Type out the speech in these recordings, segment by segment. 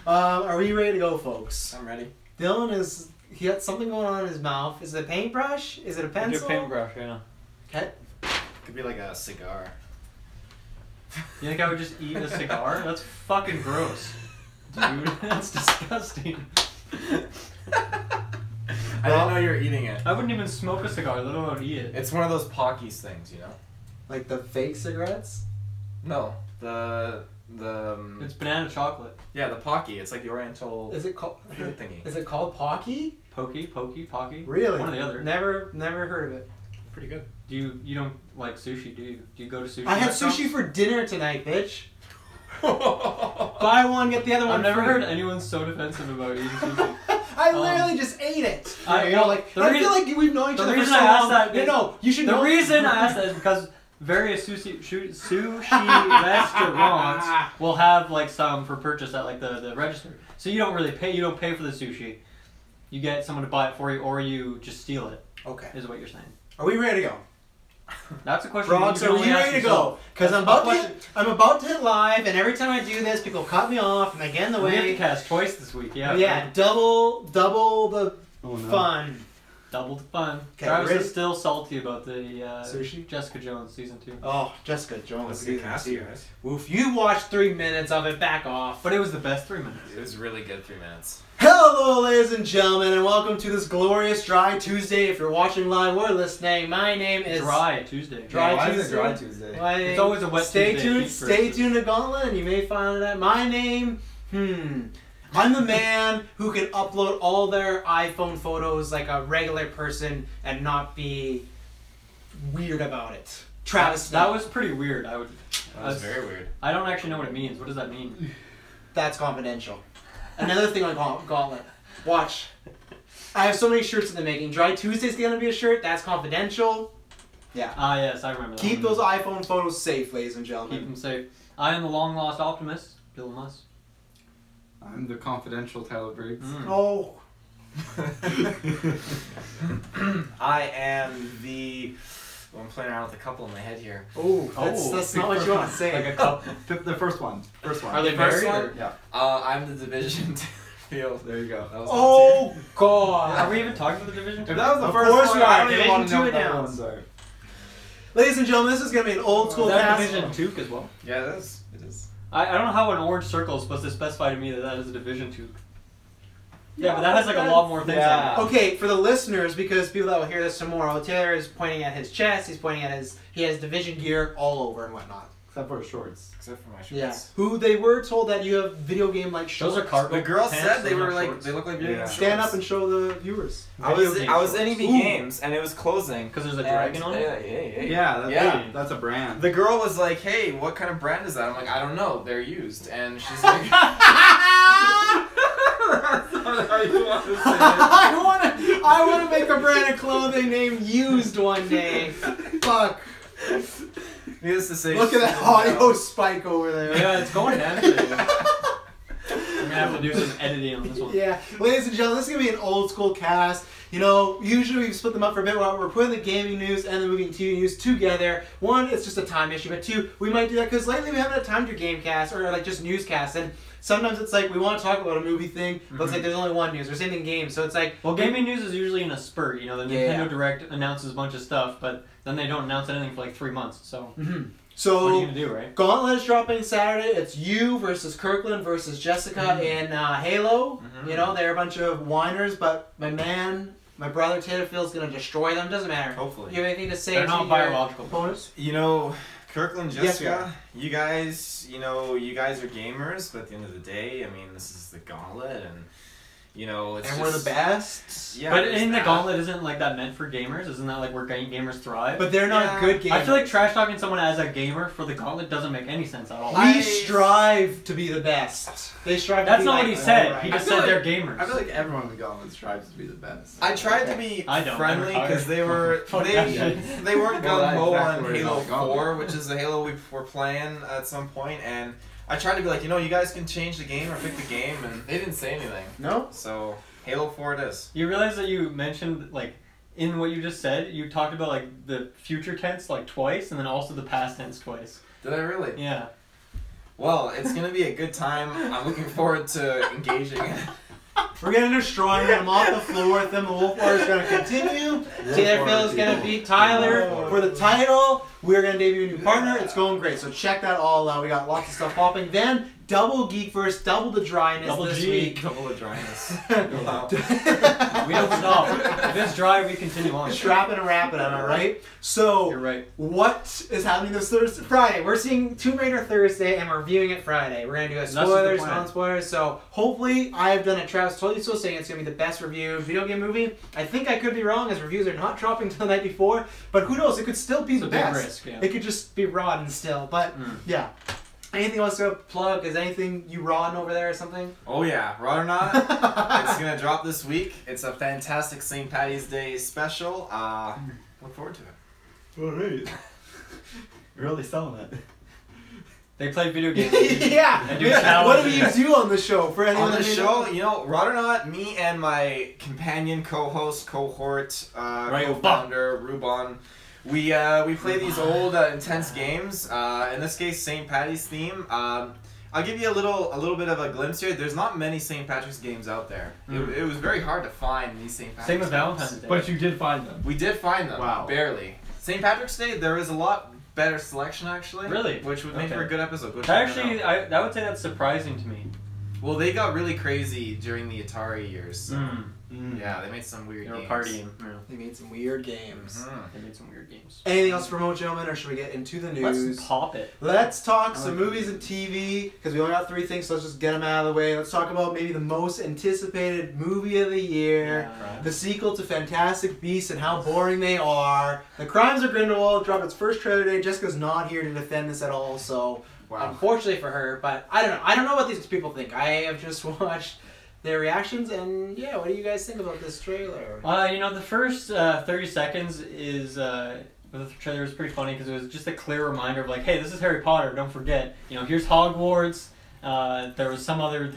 Are we ready to go, folks? I'm ready. Dylan he got something going on in his mouth. Is it a paintbrush? Is it a pencil? A paintbrush, yeah. Okay. Could be like a cigar. You think I would just eat a cigar? That's fucking gross. Dude, that's disgusting. I didn't know you were eating it. I wouldn't even smoke a cigar, let alone eat it. It's one of those Pockies things, you know? Like the fake cigarettes? No. The It's banana chocolate. yeah, the Pocky. It's like the Oriental Is it called thingy. Is it called Pocky? Pocky? Pocky? Really? One or the other. Never heard of it. Pretty good. You don't like sushi, do you? Do you go to sushi? I had restaurants? sushi for dinner tonight, bitch. Buy one, get the other one. I've never free. heard anyone so defensive about eating sushi. I literally just ate it. I You know, know, like the I reason- feel like we've known each the other for reason so I asked long. that is- No, you should The know. reason I asked that is because various sushi restaurants will have like some for purchase at like the register. So you don't really pay. You don't pay for the sushi. You get someone to buy it for you, or you just steal it. Okay. Is what you're saying. Are we ready to go? That's a question. Frogs, you are can we only ask ready to yourself. go? Because That's I'm about to hit live, and every time I do this, people cut me off, and they get in the We have to way. cast twice this week. Yeah. Yeah, right? double the fun. Double the fun. Okay, Travis ready? is still salty about the Sushi? Jessica Jones season 2. Oh, Jessica Jones. That's a good cast, you guys. Oof, you watched 3 minutes of it, back off. But it was the best 3 minutes. It was really good 3 minutes. Hello, ladies and gentlemen, and welcome to this glorious Dry Tuesday. If you're watching live or listening, my name is Dry Tuesday. Dry why is Tuesday. it Dry Tuesday? My name- It's always a wet Stay Tuesday. tuned. Geek Stay versus. tuned to Gauntlet, and you may find that my name. I'm the man who can upload all their iPhone photos like a regular person and not be weird about it. Travis, That was pretty weird. That was very weird. I don't actually know what it means. What does that mean? That's confidential. Another thing on Gauntlet. Watch. I have so many shirts in the making. Dry Tuesday's gonna be a shirt. That's confidential. Yeah. Ah, yes, I remember that. Keep one. those iPhone photos safe, ladies and Keep gentlemen. them safe. I am the long lost optimist, Dylan Musk. I'm the confidential Tyler Briggs. Oh. I am the. Well, I'm playing around with a couple in my head here. Oh, that's not what you want to say. Like a cup. The first one. First one. Are they First married? one? or- Yeah. I'm the Division 2 field. There you go. That was Oh God! Are we even talking about the Division If 2? that was the Of first course one, we are. I don't even want to Division know two what the other announced. ones are. Ladies and gentlemen, this is gonna be an old school Is that cast. Division 2 as well? Yeah, it is. It is. I don't know how an orange circle is supposed to specify to me that that is a Division 2. Yeah, but that has like a lot more things Yeah. on it. Okay, for the listeners, because people that will hear this tomorrow, Taylor is pointing at his chest. He's pointing at he has Division gear all over and whatnot. Except for shorts. Except for my shorts. Yeah. Who they were told that you have video game like shorts. Those are cargo The girl pants, said they those were aren't like shorts. they look like Yeah. Stand up and show the viewers. I Video was game in EV shorts. Games and it was closing. Because there's a dragon on it? Yeah, Yeah. that's a brand. The girl was like, "Hey, what kind of brand is that?" I'm like, "I don't know. They're used." And she's like, That's not how you want to say it. I wanna make a brand of clothing named Used one day. Fuck. "Needless to say, Look at that she audio didn't know." spike over there. Yeah, it's going down today. I'm gonna have to do some editing on this one. Yeah, ladies and gentlemen, this is gonna be an old school cast. You know, usually we split them up for a bit. We're putting the gaming news and the movie and TV news together. One, it's just a time issue, but two, we might do that because lately we haven't had time to game cast or like just newscast. And sometimes it's like we want to talk about a movie thing, but it's like there's only one news or same thing games. So it's like, Well, gaming news is usually in a spurt. You know, the Yeah. Nintendo Direct announces a bunch of stuff, but then they don't announce anything for like 3 months. So so what are you gonna do, right? Gauntlet is dropping Saturday. It's you versus Kirkland versus Jessica in Halo. You know, they're a bunch of whiners, but my brother Taylor feels gonna destroy them. Doesn't matter. Hopefully. You have anything to say They're to not your biological. opponents? You know, Kirkland, Yes, we Jessica, you guys are gamers, but at the end of the day, I mean, this is the Gauntlet, and you know, it's And just, we're the best. Yeah, But there's in the that. Gauntlet, isn't like that meant for gamers? Isn't that like where gamers thrive? But they're not Yeah. good gamers. I feel like trash talking someone as a gamer for the Gauntlet doesn't make any sense at all. we strive to be the best. They strive. That's to be not like, what he said. alright. He I just feel said they're like- gamers. I feel like everyone in the Gauntlet strives to be the best. I tried to be I don't. friendly I'm because retired. they weren't Well, gung ho that's on exactly what Halo it's called. 4, which is the Halo we were playing at some point, and I tried to be like, you guys can change the game or pick the game, and they didn't say anything. No. So Halo 4 it is. You realize that you mentioned like in what you just said, you talked about like the future tense like twice, and then also the past tense twice. Did I really? Yeah. Well, it's gonna be a good time. I'm looking forward to engaging in it. We're gonna destroy him, get him off the floor with him. The Wolf War is gonna continue. Taylor Phil is gonna beat Tyler for the title. We're gonna debut a new partner. It's going great. So check that all out. We got lots of stuff popping. Then double GeekVerse, double the dryness Double this G. week. Double the dryness. Wow. We don't stop. If it's dry, we continue on. Strap it and wrap it, am I right? So, You're right. what is happening this Friday? We're seeing Tomb Raider Thursday, and we're reviewing it Friday. We're gonna do a That's the spoilers, plan. non-spoilers. So hopefully, I've done it. Travis told you so, saying it's gonna be the best reviewed video game movie. I think I could be wrong, as reviews are not dropping till the night before. But who knows? It could still be It's the a big best. risk, yeah. It could just be rotten still. But yeah. Anything else to plug? Is anything you rotten over there or something? Oh yeah, Rod or Not. It's gonna drop this week. It's a fantastic St. Patty's Day special. Look forward to it. Alright. Really selling it. They play video games. Yeah. And do What do challenges. you do on the show? For anyone On the that may show, know? you know, Rod or Not, me and my companion, co-host, cohort, co-founder, Ruban, we play these old intense games. In this case, St. Patty's theme. I'll give you a little bit of a glimpse here. There's not many St. Patrick's games out there. It was very hard to find these St. Patrick's Same with games. Valentine's Day. But you did find them. We did find them. Wow. Barely. St. Patrick's Day, there is a lot better selection actually. Really? Which would make Okay. for a good episode. Go check That that actually, out. I would say that's surprising to me. Well, they got really crazy during the Atari years. So Mm. yeah, they made some weird They were games. partying. Yeah. They made some weird games. Mhm. They made some weird games. Anything else to promote, gentlemen, or should we get into the news? Let's pop it. Let's talk some movies and TV, because we only got 3 things, so let's just get them out of the way. Let's talk about maybe the most anticipated movie of the year, Yeah. the sequel to Fantastic Beasts and how boring they are. The Crimes of Grindelwald dropped its first trailer today. Jessica's not here to defend this at all, so unfortunately for her, but I don't know. I don't know what these people think. I have just watched their reactions, and yeah, what do you guys think about this trailer? You know, the first 30 seconds is with the trailer was pretty funny because it was just a clear reminder of like, hey, this is Harry Potter. Don't forget. You know, here's Hogwarts. There was some other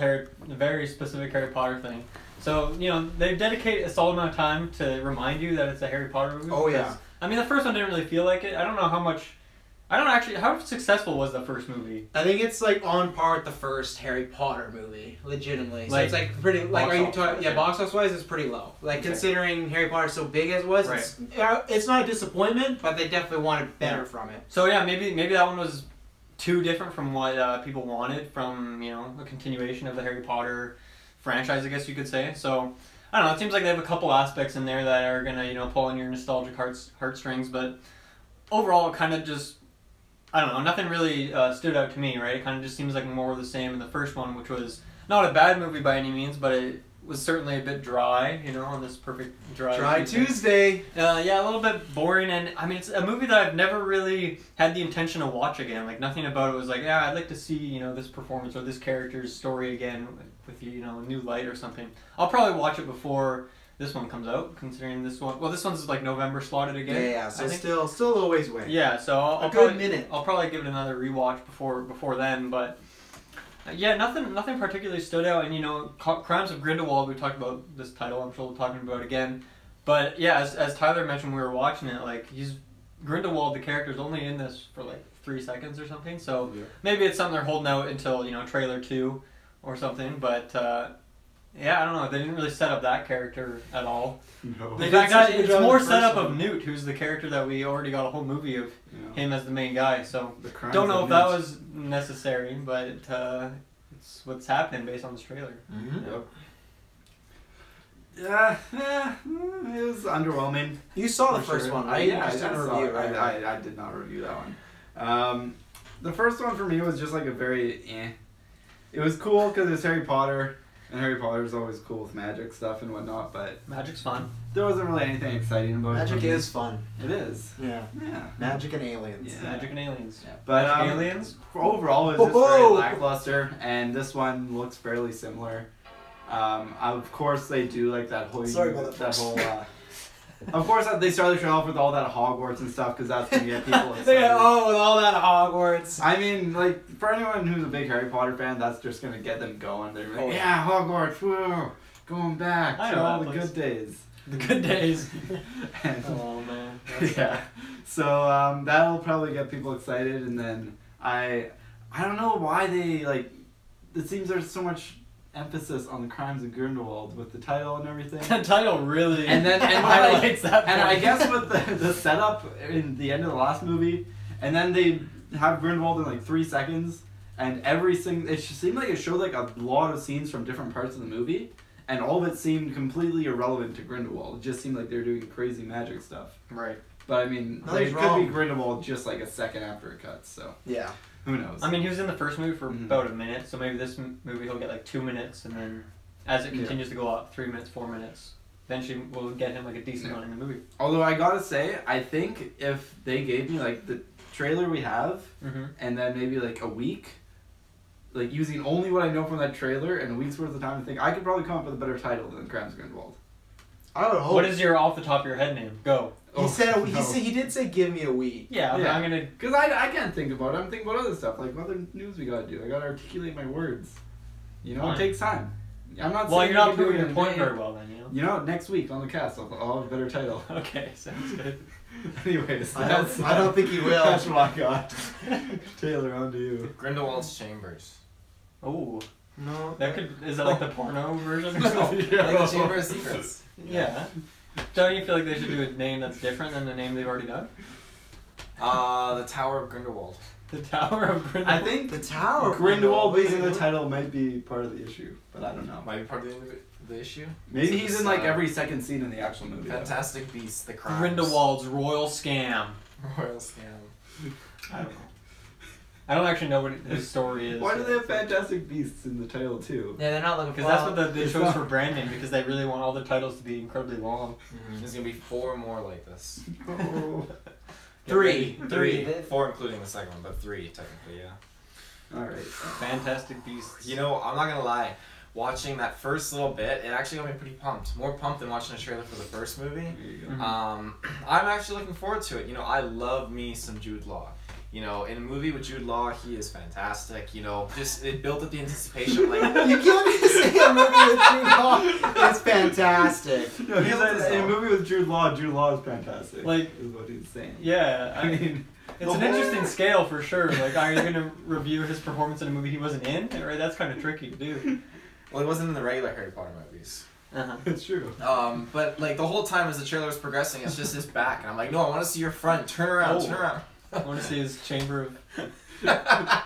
very specific Harry Potter thing. So you know, they dedicate a solid amount of time to remind you that it's a Harry Potter movie. Oh, because, yeah. I mean, the first one didn't really feel like it. I don't know how much. I don't actually. How successful was the first movie? I think it's like on par with the first Harry Potter movie, legitimately. So Like, it's like pretty. Like, box are you office, talking? Yeah, okay. box office wise, it's pretty low. Like Okay. considering Harry Potter's so big as it was, it's not a disappointment, but they definitely wanted better from it. So yeah, maybe that one was too different from what people wanted from, you know, a continuation of the Harry Potter franchise, I guess you could say. So I don't know. It seems like they have a couple aspects in there that are gonna, you know, pull on your nostalgic heartstrings, but overall, it kind of just, I don't know, nothing really stood out to me, right? It kind of just seems like more of the same in the first one, which was not a bad movie by any means, but it was certainly a bit dry, you know, on this perfect dry Tuesday. yeah, a little bit boring, and I mean, it's a movie that I've never really had the intention to watch again. Like, nothing about it was like, yeah, I'd like to see, you know, this performance or this character's story again with, you know, a new light or something. I'll probably watch it before this one comes out, considering this one. Well, this one's like November slotted again. Yeah, so I think. still a little ways away. Yeah, so I'll good probably, minute. I'll probably give it another rewatch before then, but. Yeah, nothing particularly stood out, and you know, Crimes of Grindelwald. We talked about this title. I'm sure we'll talking about it again, but yeah, as Tyler mentioned, when we were watching it. Like, Grindelwald, the character's only in this for like 3 seconds or something. So maybe it's something they're holding out until, you know, trailer 2 or something. But yeah, I don't know. They didn't really set up that character at all. No. They did such a good it's job in more the set first up of one. Newt, who's the character that we already got a whole movie of him as the main guy. So The Crimes don't know of if that Newt. was necessary, but it's what's happening based on this trailer. Yep. Yeah, it was underwhelming. You saw the For first sure. one, right? Yeah, You just didn't I saw review it. it, right? I did not review that one. The first one for me was just like a very It was cool because it's Harry Potter, and Harry Potter's always cool with magic stuff and whatnot, but Magic's fun. there wasn't really anything exciting about it. Magic for me. is fun. It is. Yeah. Yeah. Magic and aliens. Yeah. Magic and aliens. But Magic aliens. overall, it was just Whoa! very lackluster, and this one looks fairly similar. Of course, they do like that whole. Sorry about that, that folks. whole. Of course, they started the show off with all that Hogwarts and stuff because that's gonna get people excited. with all that Hogwarts. I mean, like, for anyone who's a big Harry Potter fan, that's just gonna get them going. They're like, Oh, yeah, Hogwarts, woo, going back I to know all that the place. good days. The good days. And- Oh man. yeah. So that'll probably get people excited, and then I I don't know why they like. It seems there's so much emphasis on the crimes of Grindelwald with the title and everything. The title really highlights that. And I guess with the setup in the end of the last movie, and then they have Grindelwald in like 3 seconds, and it seemed like it showed like a lot of scenes from different parts of the movie, and all of it seemed completely irrelevant to Grindelwald. It just seemed like they were doing crazy magic stuff. Right. But I mean, No, like, he's it wrong. could be Grindelwald just like a second after it cuts. So Yeah. who knows? I mean, he was in the first movie for about a minute, so maybe this movie he'll get like 2 minutes, and then as it continues to go up, 3 minutes, 4 minutes, eventually we'll get him like a decent amount in the movie. Although I gotta say, I think if they gave me like the trailer we have, and then maybe like a week, like using only what I know from that trailer and a week's worth of time to think, I could probably come up with a better title than Crimes of Grindelwald. I would hope. What is your off the top of your head name? Go. He did say give me a week. Yeah, I'm gonna. Because I can't think about it. I'm thinking about other stuff, like other news we gotta do. I gotta articulate my words. You know, it takes time. I'm not. Well, saying you're not you can do proving it your in a point day. very well then, you know. You know, next week on the cast, I'll have a better title. Okay, sounds good. Anyways, I don't think he will. That's what I got. Taylor, on to you. Grindelwald's Chambers. Oh, No. is that like the porno version? No, like the Chamber of Secrets. Yeah. Don't you feel like they should do a name that's different than the name they've already done? The Tower of Grindelwald. The Tower of Grindelwald. I think The Tower. Grindelwald being in the title might be part of the issue, but I don't know. Might be part of the issue. Maybe he's in like every second scene in the actual movie. Fantastic Beasts, the Crimes. Grindelwald's royal scam. Royal Scam. I don't know. I don't actually know what his story is. Why do they have Fantastic Beasts in the title too? Yeah, they're not looking for. Because that's what they chose for branding, because they really want all the titles to be incredibly long. There's gonna be 4 more like this. Oh. Three. 4 including the second one, but 3 technically, yeah. Alright. Fantastic Beasts. You know, I'm not gonna lie. Watching that first little bit, it actually got me pretty pumped. More pumped than watching a trailer for the first movie. There you go. I'm actually looking forward to it. You know, I love me some Jude Law. You know, in a movie with Jude Law, he is fantastic. You know, just it built up the anticipation. Like You can't say a movie with Jude Law is fantastic. No, he said in a movie with Jude Law is fantastic. Like, is what he's saying. Yeah, I mean, it's an interesting scale for sure. Like, are you going to review his performance in a movie he wasn't in? Right, that's kind of tricky to do. well, he wasn't in the regular Harry Potter movies. it's true. But like the whole time as the trailer was progressing, it's just his back, and I'm like, no, I want to see your front. Turn around, turn around. I want to see his chamber of.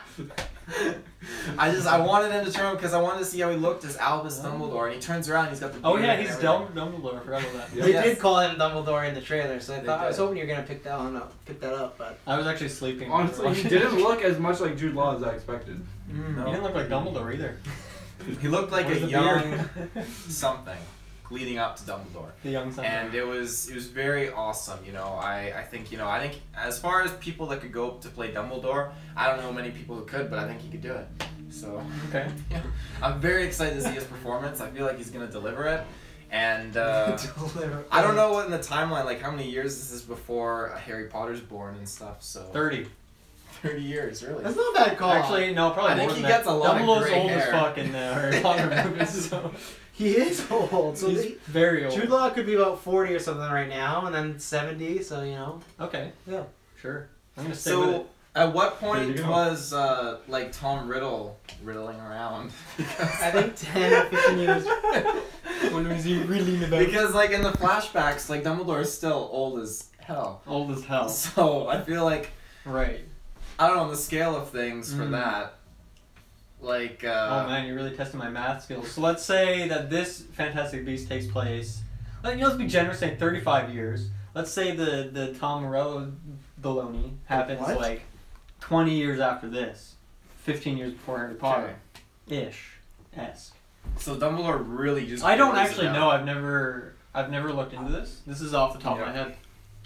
I wanted him to turn because I wanted to see how he looked as Albus Dumbledore, and he turns around, and he's got the. Oh beard yeah, and he's everything. Dumbledore. I forgot about that. They Yes. did call him Dumbledore in the trailer, so They I was did. hoping you were gonna pick that up, but I was actually sleeping. Honestly, he didn't look as much like Jude Law as I expected. No. He didn't look like Dumbledore either. He looked like Where's a the young beard? something leading up to Dumbledore. The young son. And it was very awesome, you know. I think as far as people that could go to play Dumbledore, I don't know many people who could, but I think he could do it. So Okay. yeah, I'm very excited to see his performance. I feel like he's gonna deliver it. And I don't know what in the timeline, like how many years this is before Harry Potter's born and stuff. So 30. 30 years, really. that's not a bad call. Actually, no, probably I think more he than gets that. a lot of Dumbledore's gray old as hair. fuck in the Harry Potter movies, so he is old. So he's very old. Jude Law could be about 40 or something right now, and then 70. So you know. Okay. Yeah. Sure. I'm gonna stay with So it. at what There point you go. was like Tom Riddle riddling around? I think 10 or 15 years. When was he reeling about? Because like in the flashbacks, like Dumbledore is still old as hell. Old as hell. So I feel like Right. I don't know on the scale of things for that. Like Oh man, you're really testing my math skills. So let's say that this Fantastic Beast takes place. Let's be generous, say 35 years. Let's say the Tom Morello baloney happens What? like 20 years after this, 15 years before Harry Potter, ish, esque. So Dumbledore really just. I don't blows it actually out. know. I've never looked into this. This is off the top of my head.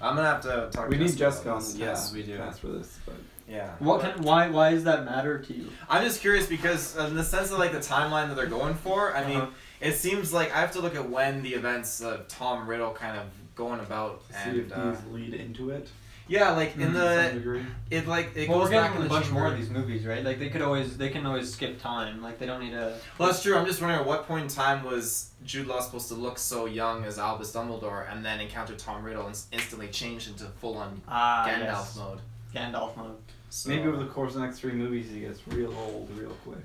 I'm gonna have to talk. We to need Jessica about on this. the Yes, we do. cast for this, but Yeah. Why does that matter to you? I'm just curious because in the sense of like the timeline that they're going for, I mean, Uh-huh. it seems like I have to look at when the events of Tom Riddle kind of going about see and if these lead into it. yeah, like in To some the degree. it like it Well, goes we're back getting in a the bunch chamber. more of these movies, right? Like they can always skip time. Like they don't need to. Well, that's true. I'm just wondering at what point in time was Jude Law supposed to look so young as Albus Dumbledore and then encounter Tom Riddle and instantly change into full on Gandalf Yes. mode. Gandalf mode. So, Maybe over the course of the next 3 movies, he gets real old real quick.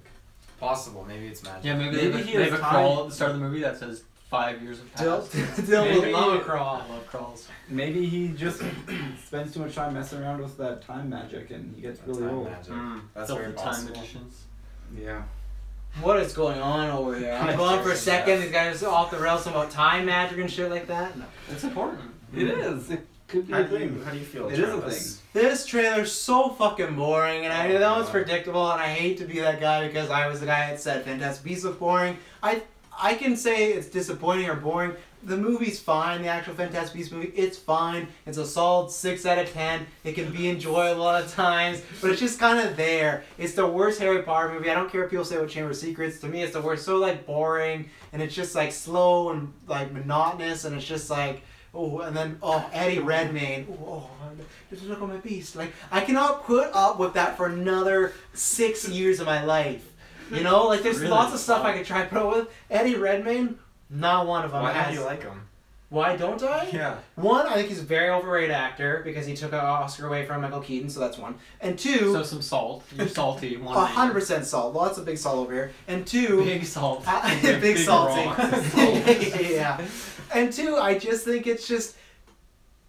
possible. Maybe it's magic. Yeah, maybe Maybe they he have has a time. crawl at the start of the movie that says 5 years have passed. Dylan would Maybe- love a crawl. I love crawls. Maybe he just spends too much time messing around with that time magic and he gets really Time old. magic. Mm, That's filthy very time possible. magicians. Yeah. What is going on over here? I'm going for a second. These guys are off the rails about time magic and shit like that. No. It's important. It is. It could be How a do thing. you feel? It is a Travis? thing. This trailer's so fucking boring, and I Oh, know it's God. predictable, and I hate to be that guy because I was the guy that said Fantastic Beasts was boring. I can say it's disappointing or boring. The movie's fine, the actual Fantastic Beasts movie, it's fine. It's a solid 6 out of 10. It can be enjoyable at times, but it's just kind of there. It's the worst Harry Potter movie. I don't care if people say what Chamber of Secrets. To me, it's the worst. So, like, boring, and it's just, like, slow and, like, monotonous, and it's just, like, oh, and then, oh, Eddie Redmayne. Oh, just look at my beast. Like, I cannot put up with that for another 6 years of my life. You know, like, there's Really? lots of stuff I could try to put up with. Eddie Redmayne, not one of them. Why don't has- you like him? Why don't I? Yeah. One, I think he's a very overrated actor because he took an Oscar away from Michael Keaton, so that's one. And two, So some salt. You're salty. 100% salt. Lots of big salt over here. And two, Big salt. big salty. rocks. Yeah. And two, I just think it's just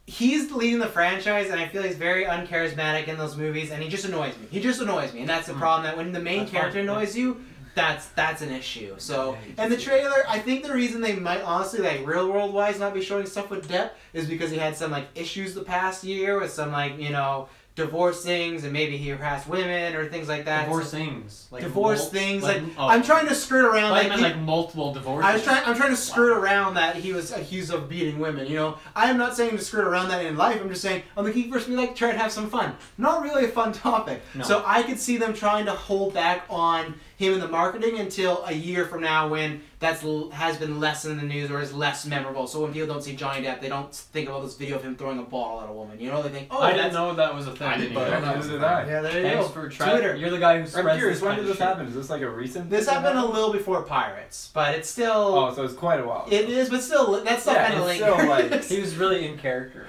he's leading the franchise, and I feel he's very uncharismatic in those movies, and he just annoys me. He just annoys me, and that's the problem. That when the main That's character fine. annoys you, that's an issue. So, and the trailer, I think the reason they might honestly, like, real world wise, not be showing stuff with depth is because he had some, like, issues the past year with some, like, you know, divorce things, and maybe he harassed women or things like that. Divorce things. Like Divorce things, like, oh. I'm trying to skirt around I that. meant he- like multiple divorces. I'm trying to skirt around that he was accused of beating women, you know. I am not saying to skirt around that in life. I'm just saying on the GeekVerse we like to try to have some fun. Not really a fun topic. No. So I could see them trying to hold back on him in the marketing until a year from now when has been less in the news or is less memorable. So when people don't see Johnny Depp, they don't think about this video of him throwing a bottle at a woman. You know, they think, oh, I didn't that's... know that was a thing. I didn't but either. Neither did I. Yeah, there you Thanks go. for trying. Twitter. You're the guy who I'm spreads curious, this when kind did of this shit. happen? Is this like a recent This thing happened that a little before Pirates, but it's still... Oh, so it's quite a while. It is, but still, that's still Yeah, kind of it's late. still, like- He was really in character.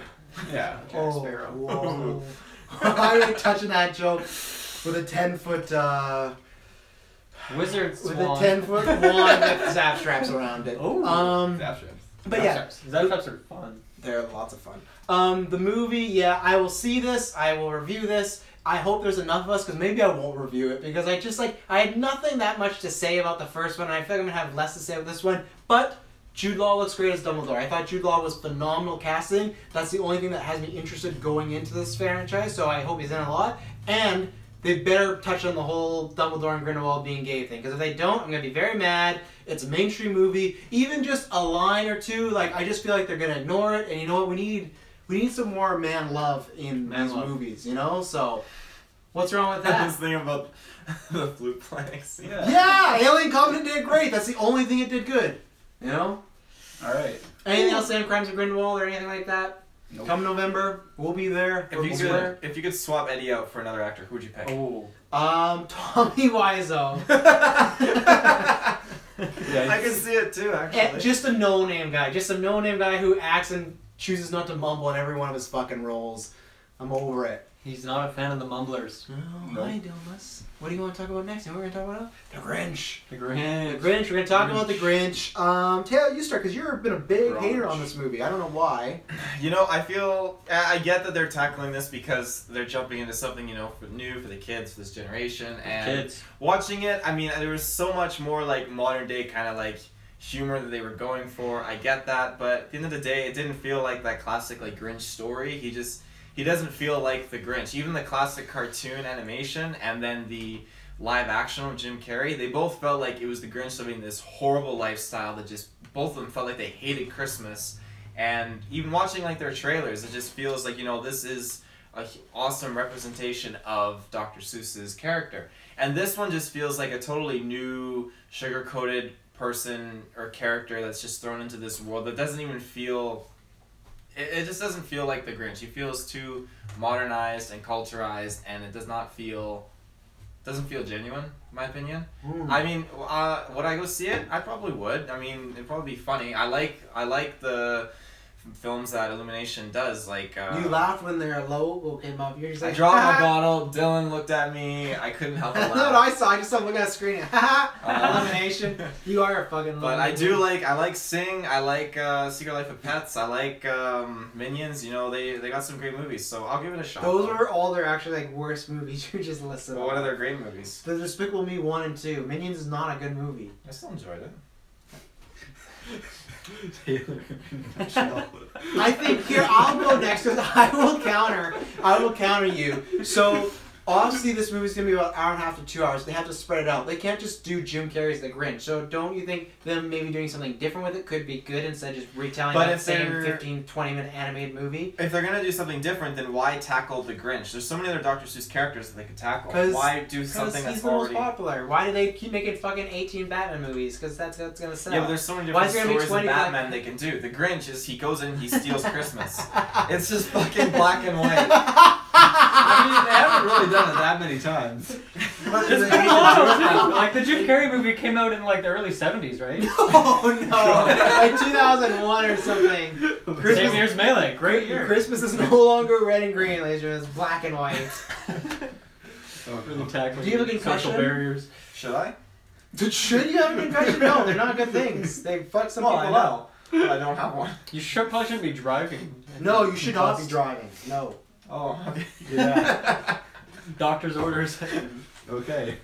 Yeah. Jack Sparrow. Whoa. I'm like touching that joke with a 10-foot, Wizard with Swan. a 10-foot wand with zap straps around it. Ooh. Zap strips. But yeah, Zap traps are fun. they're lots of fun. The movie, yeah, I will see this. I will review this. I hope there's enough of us, because maybe I won't review it, because I just, like, I had nothing that much to say about the first one, and I feel like I'm going to have less to say about this one, but Jude Law looks great as Dumbledore. I thought Jude Law was phenomenal casting. That's the only thing that has me interested going into this franchise, so I hope he's in a lot, and they better touch on the whole Dumbledore and Grindelwald being gay thing, because if they don't, I'm going to be very mad. It's a mainstream movie. Even just a line or two, like, I just feel like they're going to ignore it, and you know what, we need some more man love in these movies, you know? So, what's wrong with This that? thing about the flute playing scene. Yeah, Alien Covenant did great. That's the only thing it did good. You know? Alright. Anything else, Sam Crimes of Grindelwald or anything like that? Nope. Come November, we'll be there. If you could swap Eddie out for another actor, who would you pick? Oh. Tommy Wiseau. Yeah, I can see it too, actually. Just a no-name guy. Just a no-name guy who acts and chooses not to mumble in every one of his fucking roles. I'm over it. He's not a fan of the mumblers. Oh, Nope. hi, Domus. What do you want to talk about next? You know what we're going to talk about? The Grinch. The The Grinch. Grinch. We're going to talk about the Grinch. Taylor, you start, because you've been a big Grinch. hater on this movie. I don't know why. You know, I get that they're tackling this because they're jumping into something, you know, for the kids, for this generation, and Kids. watching it, I mean, there was so much more, like, modern day kind of, like, humor that they were going for. I get that, but at the end of the day, it didn't feel like that classic, like, Grinch story. He doesn't feel like the Grinch. Even the classic cartoon animation and then the live action of Jim Carrey, they both felt like it was the Grinch living this horrible lifestyle that just, both of them felt like they hated Christmas. And even watching, like, their trailers, it just feels like, you know, this is an awesome representation of Dr. Seuss's character. And this one just feels like a totally new, sugar-coated person or character that's just thrown into this world that doesn't even feel... It just doesn't feel like the Grinch. He feels too modernized and culturized, and it doesn't feel genuine, in my opinion. I mean, would I go see it? I probably would. I mean, it'd probably be funny. I like the films that Illumination does. Like you laughed when their logo came up. You're just like, I dropped my bottle. Dylan looked at me. I couldn't help but That's laugh. what I saw. I just saw him looking at the screen. Elimination. You are a fucking. But I do like. I like Sing. I like Secret Life of Pets. I like Minions. You know, they got some great movies. So I'll give it a shot. Those are all their actually like worst movies. You just listed. Well, what are their great movies? The Despicable Me 1 and 2. Minions is not a good movie. I still enjoyed it. I think here I'll go next because I will counter you. So obviously this movie's gonna be about an hour and a half to 2 hours. They have to spread it out. They can't just do Jim Carrey's The Grinch. So don't you think them maybe doing something different with it could be good instead of just retelling that same 15-20 minute animated movie? If they're gonna do something different, then why tackle the Grinch? There's so many other Dr. Seuss characters that they could tackle. Why do something that's he's the already... most popular. Why do they keep making fucking 18 Batman movies? Because that's gonna sell. Yeah, but the's so many Why different is there gonna be stories of 20 Batman they can do. The Grinch is he goes in and he steals Christmas. It's just fucking black and white. I mean, they haven't really done it that many times. But It's they- been a while, too. Like the Jim Carrey movie came out in like the early 70s, right? Oh no! Like 2001 or something. Same year's Melee, great year. Christmas is no longer red and green, ladies and gentlemen. It's black and white. Really tackling Do you have a concussion? social barriers. Should I? Should you have a concussion? No, they're not good things. They fuck some Well, people I up. know. I don't have one. You probably shouldn't be driving. No, you should not be driving. No. Oh, okay. Yeah. Doctor's orders. Okay.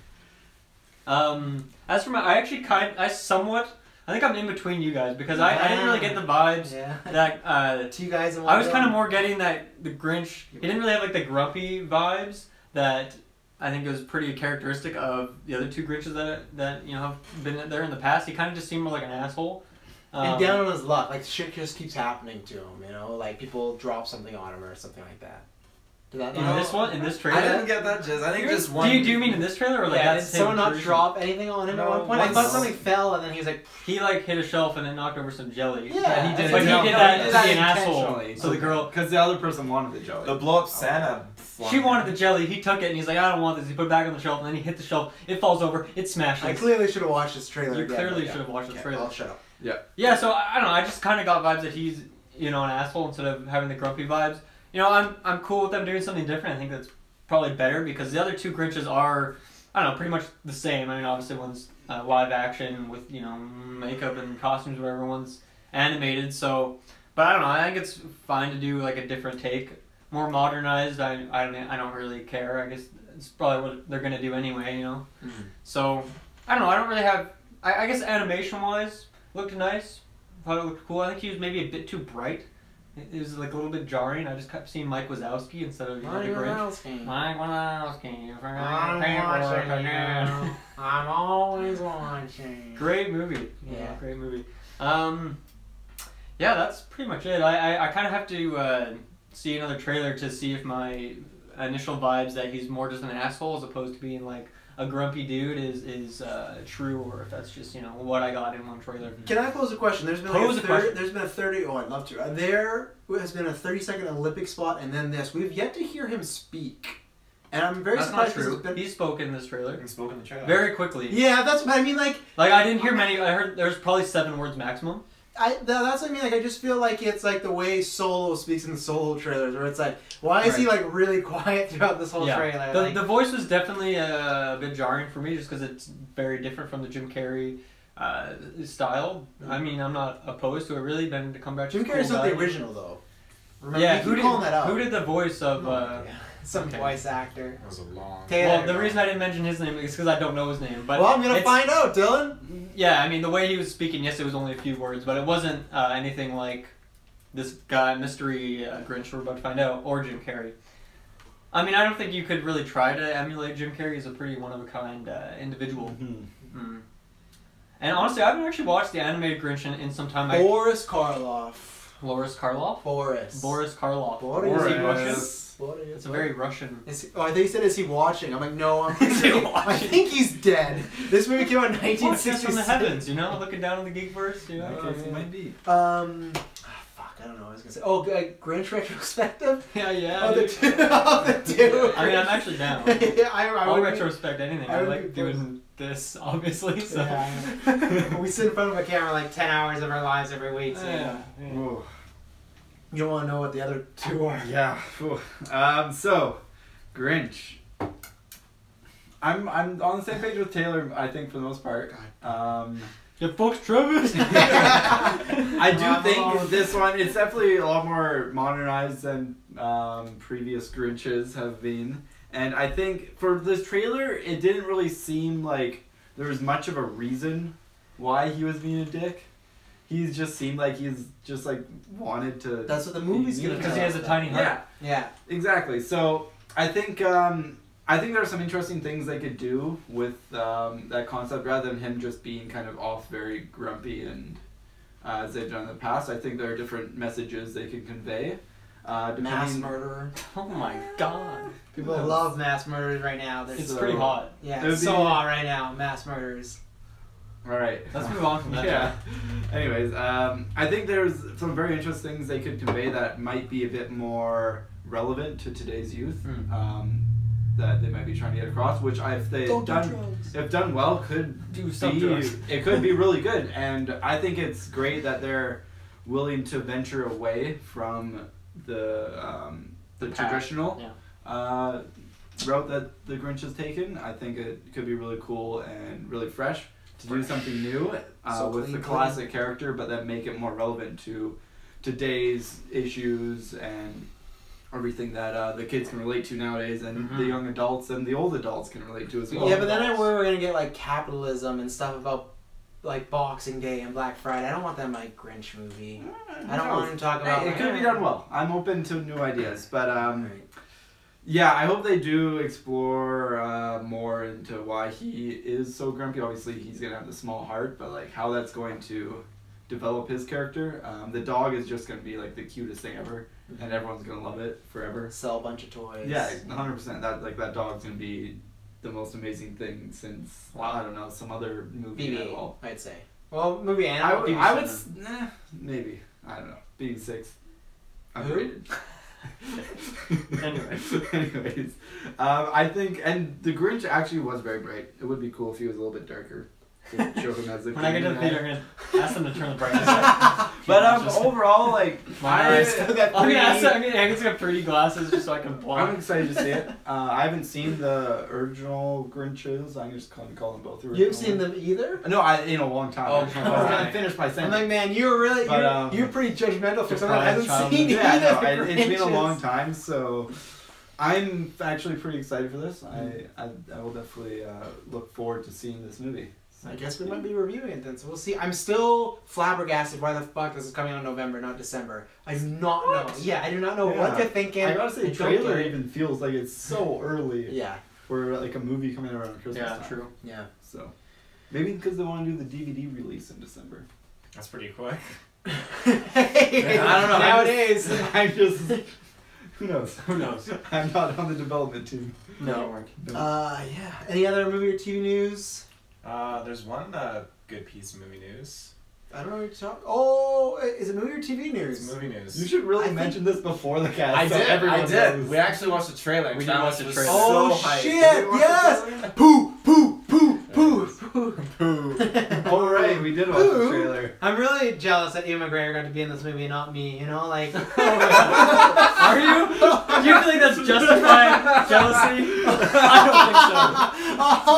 As for my, I think I'm in between you guys because I didn't really get the vibes Yeah. that Two guys in one I was kind of room. more getting that the Grinch. He didn't really have like the grumpy vibes that I think was pretty characteristic of the other two Grinches that you know have been there in the past. He kind of just seemed more like an asshole. And down on his luck. Like shit just keeps happening to him, you know? Like people drop something on him or something like that. Did that In not? this one, in this trailer. I didn't get that jizz. I think just one. Do you mean in this trailer or like Yeah, that's did someone him not cruising? drop anything on him at No, one point? I once. thought something fell and then he was like, He like hit a shelf and then knocked over some jelly. Yeah, he did But it. he No, did no, that he to did be an that asshole. intentionally. So the girl, Because the other person wanted the jelly. The blow up Santa. she wanted the jelly. He took it and he's like, I don't want this. He put it back on the shelf and then he hit the shelf. It falls over. It smashes. I clearly should have watched this trailer You again. clearly but should have watched the Okay, trailer. I'll shut up. Yeah, so I don't know. I just kind of got vibes that he's, you know, an asshole instead of having the grumpy vibes. You know, I'm cool with them doing something different. I think that's probably better because the other two Grinches are, I don't know, pretty much the same. I mean, obviously one's live action with, you know, makeup and costumes, whatever. One's animated. So, but I don't know. I think it's fine to do like a different take, more modernized. I don't really care. I guess it's probably what they're gonna do anyway. You know. Mm-hmm. So I don't know. I don't really have. I guess animation wise looked nice. Thought it looked cool. I think he was maybe a bit too bright. It was like a little bit jarring. I just kept seeing Mike Wazowski instead of the Grinch. Mike Wazowski. I'm always watching. Great movie. Yeah. Great movie. Yeah, that's pretty much it. I kind of have to see another trailer to see if my initial vibes that he's more just an asshole as opposed to being like a grumpy dude is true, or if that's just, you know, what I got in one trailer. Can I pose a question? There's been Pose a question. There's been a 30. Oh, I'd love to. There has been a 30-second Olympic spot, and then this. We've yet to hear him speak, and I'm very That's not surprised. 'cause true. it's been- He spoke in this trailer He spoke in the trailer. very quickly. Yeah, that's what I mean. Like Like, I didn't hear many. I heard there's probably 7 words maximum. that's what I mean. Like I just feel like it's like the way Solo speaks in the Solo trailers, where it's like, why is he like really quiet throughout this whole trailer? The, Like, the voice was definitely a bit jarring for me just because it's very different from the Jim Carrey style. I mean, I'm not opposed to it really. Ben Cumberbatch. Jim is a Carrey's cool not the guy. original though. Remember, Yeah, you keep calling that out. who did the voice of? Some okay. voice actor. That was a long. Taylor. Well, the reason I didn't mention his name is because I don't know his name. But Well, I'm gonna it's- find out, Dylan. Yeah, I mean the way he was speaking, yes, it was only a few words, but it wasn't anything like this guy, mystery Grinch we're about to find out, or Jim Carrey. I mean, I don't think you could really try to emulate Jim Carrey. He's a pretty one-of-a-kind individual. Mm. And honestly, I haven't actually watched the animated Grinch in some time. Boris Karloff. Boris Karloff? Boris. Boris Karloff. Boris. Is he Russian? Boris. It's a very Russian... I think he said, is he watching? I'm like, no, I'm Is he I watching? think he's dead. This movie came out in Watch this 1966. from the heavens, you know? Looking down on the GeekVerse, you know? Okay, it might be. Fuck, I don't know what I was gonna say. Oh, Grinch retrospective? Yeah, yeah. Oh, the dude. two. Oh, the two. I mean, I'm actually down. Yeah, I I'll would be- retrospect anything. I I would like be doing this, obviously, so... Yeah. We sit in front of a camera like 10 hours of our lives every week. So Yeah. Whoa. You don't want to know what the other two are. Yeah. So, Grinch. I'm on the same page with Taylor, I think, for the most part. Yeah, folks, Travis. I do think this one, it's definitely a lot more modernized than previous Grinches have been. And I think for this trailer, it didn't really seem like there was much of a reason why he was being a dick. He just seemed like he's just like wanted to. That's what the movie's gonna. Because he has a tiny heart. Yeah. Exactly. So I think there are some interesting things they could do with that concept rather than him just being kind of off, very grumpy and as they've done in the past. I think there are different messages they can convey. Mass murderer. Oh my god. People love mass murderers right now. It's pretty hot. Yeah, it's so hot right now. Mass murderers. All right. Let's move on from that. Yeah. Anyways, I think there's some very interesting things they could convey that might be a bit more relevant to today's youth. That they might be trying to get across, which if done well, could do some drugs. It could be really good, and I think it's great that they're willing to venture away from the traditional route that the Grinch has taken. I think it could be really cool and really fresh to do something new with the classic character, but then make it more relevant to today's issues and everything that the kids can relate to nowadays, and the young adults and the old adults can relate to as well. Yeah, but then I worry we're gonna get like capitalism and stuff about like Boxing Day and Black Friday. I don't want that in my Grinch movie. I don't want him to talk about. It could be done well. I'm open to new ideas, but yeah, I hope they do explore more into why he is so grumpy. Obviously, he's gonna have the small heart, but like how that's going to develop his character. The dog is just gonna be like the cutest thing ever, and everyone's gonna love it forever. Sell a bunch of toys. Yeah, 100%. That dog's gonna be the most amazing thing since I don't know, some other movie at all. I'd say. Well, movie animal. I would maybe, I don't know. BB6. Underrated. Anyways, I think, and the Grinch actually was very bright. It would be cool if he was a little bit darker. To show him as a when I get to the theater, I'm gonna ask them to turn the brightness up. But overall, like I'm gonna get pretty glasses just so I can blind. I'm excited to see it. I haven't seen the original Grinches. I'm just gonna call them both. You haven't seen them either? No, in a long time. I was gonna finish my sentence. I'm like, man, you're really you're pretty judgmental for someone that hasn't seen either. It's been a long time, so I'm actually pretty excited for this. I will definitely look forward to seeing this movie. I guess we might be reviewing it then, so we'll see. I'm still flabbergasted why the fuck this is coming out in November, not December. I do not know. Yeah, I do not know what they're thinking. I gotta say, the trailer even feels like it's so early. Yeah. For like a movie coming out around Christmas time. Yeah, true. Yeah. So, maybe because they want to do the DVD release in December. That's pretty quick. Hey, I don't know. Nowadays. I'm just... Who knows? Who knows? I'm not on the development team. No. Yeah. Any other movie or TV news? There's one good piece of movie news. I don't know what you're talking. Oh, is it movie or TV news? It's movie news. You should really mention this before the cast. I so did. Everyone knows. We actually watched the trailer. We did watch the trailer. Oh so shit! Yes. Poo, poo, poo, poo, poo, Poo. All right, we did watch the trailer. I'm really jealous that Ewan McGregor got to be in this movie and not me. You know, like. Are you? Do you feel like that's justified jealousy? I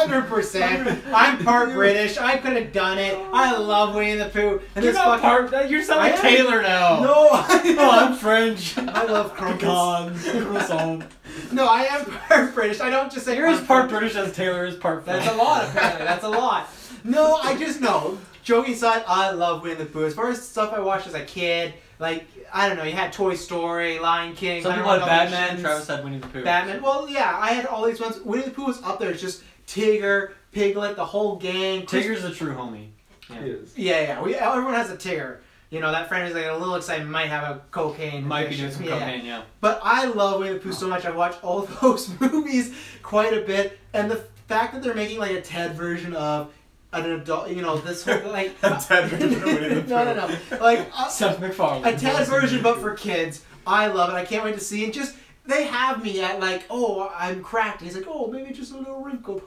don't think so. 100%. I'm part British. I could have done it. I love Winnie the Pooh. And You're this not fucking... part. You sound like Taylor now. No, I'm French. I love crumpets. Croissant. No, I am part British. I don't just say You're as part British as Taylor is part French. That's a lot, apparently. That's a lot. No, I just know. Joking aside, I love Winnie the Pooh. As far as stuff I watched as a kid, like, I don't know, you had Toy Story, Lion King. Some people had Batman, Travis had Winnie the Pooh. Batman, well, yeah, I had all these ones. Winnie the Pooh was up there. It's just Tigger, Piglet, the whole gang. Tigger's a true homie. Yeah. He is. Yeah. Everyone has a Tigger. You know, that friend who's like a little excited, might have a cocaine. Might be doing some cocaine, yeah. But I love Winnie the Pooh so much. I've watched all of those movies quite a bit. And the fact that they're making like a Ted version of an adult, you know, this whole like A Ted version of Winnie the Pooh. No. Like Seth MacFarlane. a Ted version, but for kids. I love it. I can't wait to see it. Just they have me at like, oh, I'm cracked. And he's like, oh, maybe just a little wrinkle.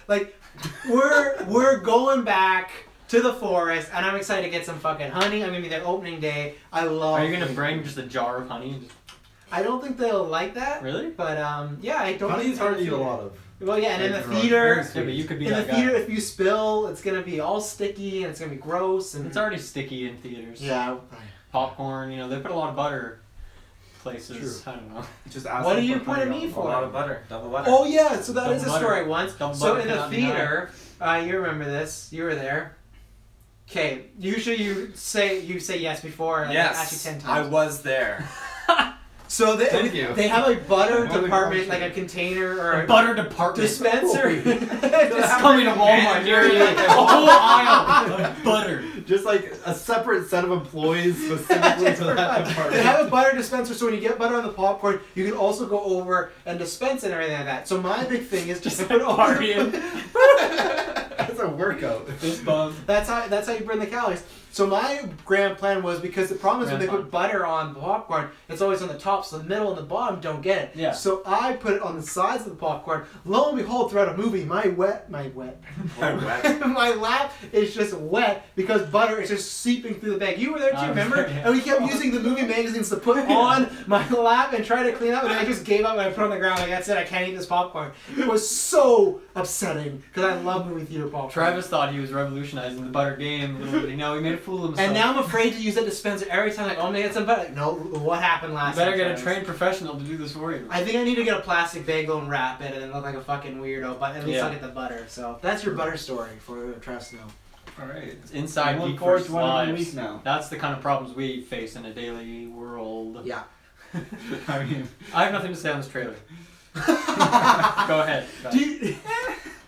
Like we're going back to the forest, and I'm excited to get some fucking honey. I'm gonna be there opening day. I love. Are you gonna bring just a jar of honey? I don't think they'll like that. Really? But yeah, I don't. Honey's hard to eat a lot of. Well, yeah, and in the Like, theater, Yeah, but you could be in the that guy. theater, if you spill, it's gonna be all sticky and it's gonna be gross. And It's already sticky in theaters. yeah. Popcorn, you know, they put a lot of butter places. True. I don't know. Just ask What them are you for putting honey me on A lot for? of butter, double butter. Oh yeah, so that Double is a butter. story once. Double So butter in the cannot be denied. theater, you remember this? You were there. Okay, usually you say yes before. Yes, actually 10 I times. was there. So Thank you. they have a butter What a department, like a question. container or A butter department. dispenser. Just coming to Walmart near you. A whole aisle of butter. Just like a separate set of employees specifically to that They department. have a butter dispenser, so when you get butter on the popcorn, you can also go over and dispense it and everything like that. So my big thing is just to put partying. That's a workout. Fist bump. That's how you burn the calories. So my grand plan was, because the problem is when they put butter on the popcorn, it's always on the top, so the middle and the bottom don't get it. Yeah. So I put it on the sides of the popcorn. Lo and behold, throughout a movie, my lap is just wet because butter is just seeping through the bag. You were there too, remember? Yeah. And we kept using the movie magazines to put on my lap and try to clean up, and then I just gave up and I put it on the ground like, that's it, I can't eat this popcorn. It was so upsetting because I love movie theater popcorn. Travis thought he was revolutionizing the butter game. Little did he know, he made a fool of himself. And now I'm afraid to use that dispenser every time. Like, oh, I'm gonna get some butter. Like, no, what happened last you better time, get a Travis? trained professional to do this for you. I think I need to get a plastic bagel and wrap it and then look like a fucking weirdo. But at least Yeah. I'll get the butter. So that's your butter story for Travis to know. Alright. It's inside I look Geek forward Verse to one every lives. week now. That's the kind of problems we face in a daily world. Yeah. I mean, I have nothing to say on this trailer. Go ahead. Do you,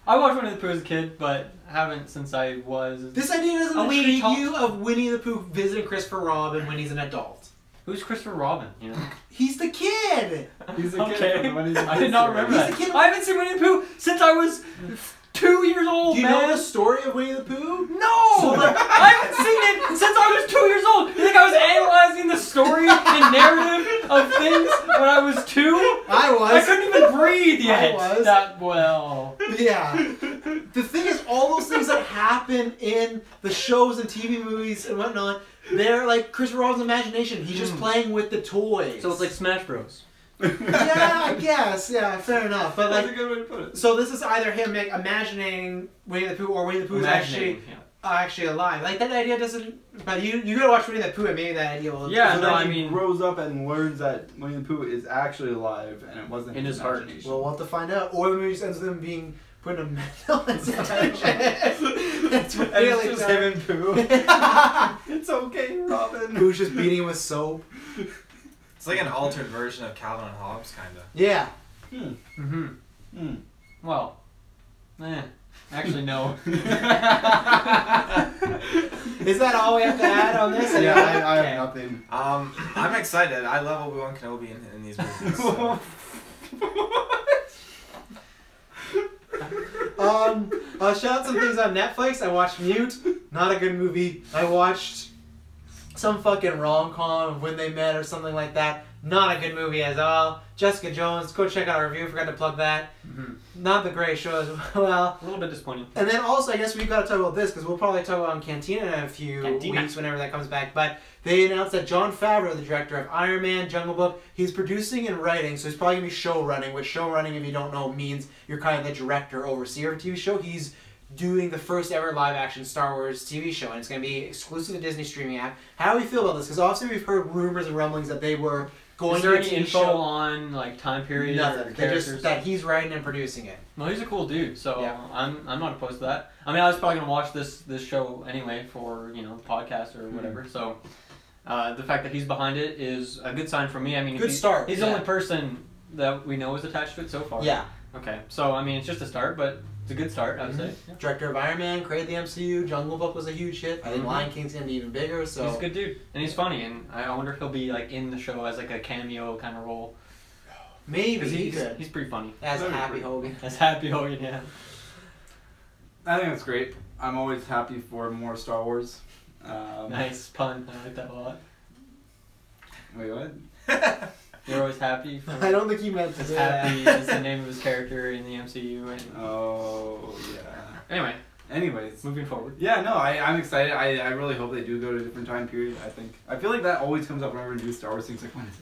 I watched Winnie the Pooh as a kid, but haven't since I was. this idea doesn't A wee intrigue talk. you of Winnie the Pooh visiting Christopher Robin when he's an adult? Who's Christopher Robin? You know. He's the kid. he's a kid Okay. from when he's a I kid did not series. remember He's that. a kid. I haven't seen Winnie the Pooh since I was 2 years old. Do you man. know the story of Winnie the Pooh? No! So, like- I haven't seen it since I was 2 years old! You think I was analyzing the story and narrative of things when I was 2? I was. I couldn't even breathe yet! I was. That well. Yeah. The thing is, all those things that happen in the shows and TV movies and whatnot, they're like Christopher Robin's imagination. He's just playing with the toys. So it's like Smash Bros. Yeah, I guess. Yeah, fair enough. But That's a like, good way to put it. so this is either him imagining Winnie the Pooh or Winnie the Pooh is Imagining, actually alive. Like that idea doesn't. But you gotta watch Winnie the Pooh and maybe that idea will. Yeah, So no, then I he mean- grows up and learns that Winnie the Pooh is actually alive and it wasn't In his heart. imagination. Well, we'll have to find out. Or the movie just ends with him being put in a mental institution. It's And really it's just dark. him and Pooh. It's okay, Robin. Pooh's just beating him with soap. It's like an altered version of Calvin and Hobbes, kind of. Yeah. Mm-hmm. Well, actually no. Is that all we have to add on this? Yeah, I Okay. have nothing. I'm excited. I love Obi-Wan Kenobi in these movies. So. Shout out some things on Netflix. I watched Mute, not a good movie. I watched some fucking rom-com of When They Met or something like that. Not a good movie as all. Jessica Jones, go check out our review. Forgot to plug that. Mm-hmm. Not the great show as well. A little bit disappointing. And then also, I guess we got to talk about this because we'll probably talk about Cantina in a few Cantina. weeks whenever that comes back. But they announced that Jon Favreau, the director of Iron Man, Jungle Book, he's producing and writing, so he's probably going to be show running, which show running, if you don't know, means you're kind of the director, overseer of a TV show. He's doing the first ever live action Star Wars TV show, and it's going to be exclusive to Disney streaming app. How do we feel about this? Because obviously we've heard rumors and rumblings that they were going Is to there a any TV info show. on like time period or Nothing. They're characters? just that he's writing and producing it. Well, he's a cool dude, so Yeah. I'm not opposed to that. I mean, I was probably gonna watch this show anyway for the podcast or whatever. So the fact that he's behind it is a good sign for me. I mean, Good start, He's the yeah. only person that we know is attached to it so far. Yeah. Okay, so I mean, it's just a start, but it's a good start, I would say. Yeah. Director of Iron Man, created the MCU, Jungle Book was a huge hit. I think Mhm. Lion King's going to be even bigger, so... He's a good dude, and he's funny, and I wonder if he'll be like in the show as like a cameo kind of role. Maybe Because he could. he's pretty funny. As That'd be Happy pretty Hogan. As Happy Hogan, yeah. I think that's great. I'm always happy for more Star Wars. Nice pun. I like that a lot. Wait, what? You're always happy. For I don't think he meant to As say Happy that. is the name of his character in the MCU. And Oh, yeah. anyway, Anyways, moving forward. yeah, no, I'm excited. I really hope they do go to a different time period. I feel like that always comes up whenever we do Star Wars things. Like, when is it?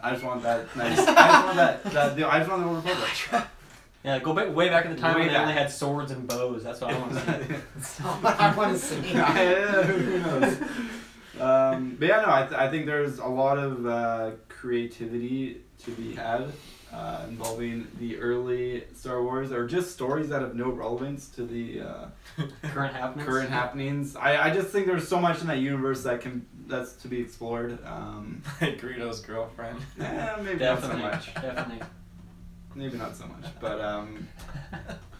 I just want that nice. I just want I just want the Old Republic. Yeah, go back way back in the time Way when they back. only had swords and bows. That's what I want to see. That's not what I want to see. Yeah, who knows? But yeah, no, I think there's a lot of creativity to be had involving the early Star Wars, or just stories that have no relevance to the Current happenings. current happenings. I just think there's so much in that universe that's to be explored. Like Greedo's girlfriend. Maybe Definitely. not so much. Definitely. Maybe not so much, but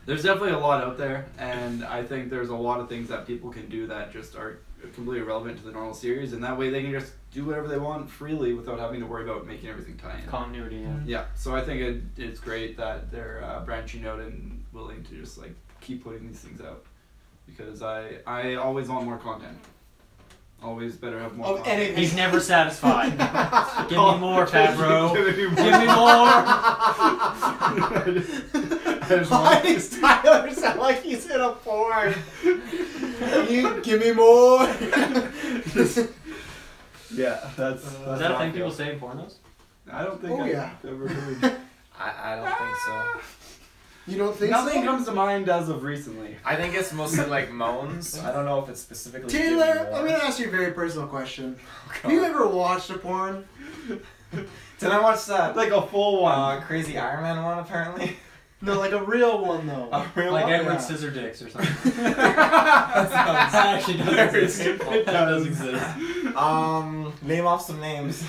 there's definitely a lot out there, and I think there's a lot of things that people can do that just are completely irrelevant to the normal series, and that way they can just do whatever they want freely without having to worry about making everything tie in. Continuity, yeah. Yeah, so I think it's great that they're branching out and willing to just like keep putting these things out, because I always want more content. Always better have more content. Anything. He's never satisfied. Give me more, Favreau. Give Give me more. Why does Tyler sound like he's in a porn? You give me more. Yeah, that's Is how that a I thing feel. people say in pornos? I don't think Oh, I've yeah. ever heard. I don't think so. You don't think Nothing so? comes to mind as of recently. I think it's mostly like moans. I don't know if it's specifically. Taylor, giving I'm more. gonna ask you a very personal question. Oh, Have you God. ever watched a porn? Did I watch that? Like a full one. Crazy Iron Man one apparently. No, like a real one though. A real Like one? Edward Yeah. Scissordicks or something. That sounds That actually does very exist. simple. That does exist. Name off some names.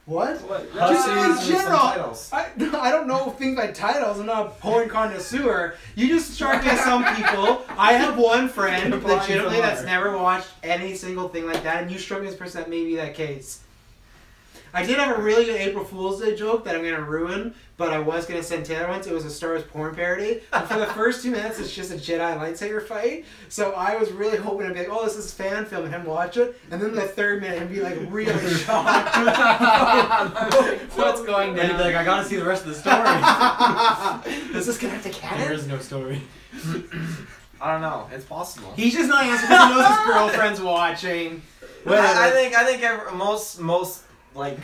What? What? Just Hussies in with some general. titles. I don't know things by titles. I'm not a porn connoisseur. You just struck me as some people. I have one friend, Applying legitimately, some that's art. never watched any single thing like that, and you struck me as a person that may be that case. I did have a really good April Fool's Day joke that I'm going to ruin, but I was going to send Taylor once. It was a Star Wars porn parody. And for the first 2 minutes, it's just a Jedi lightsaber fight. So I was really hoping to be like, oh, this is fan film, and him watch it. And then the third minute, he'd be like really shocked. What's going And he'd down? be like, I gotta see the rest of the story. Does this connect to There canon? is no story. I don't know. It's possible. He's just not answering because he knows his girlfriend's watching. I think most like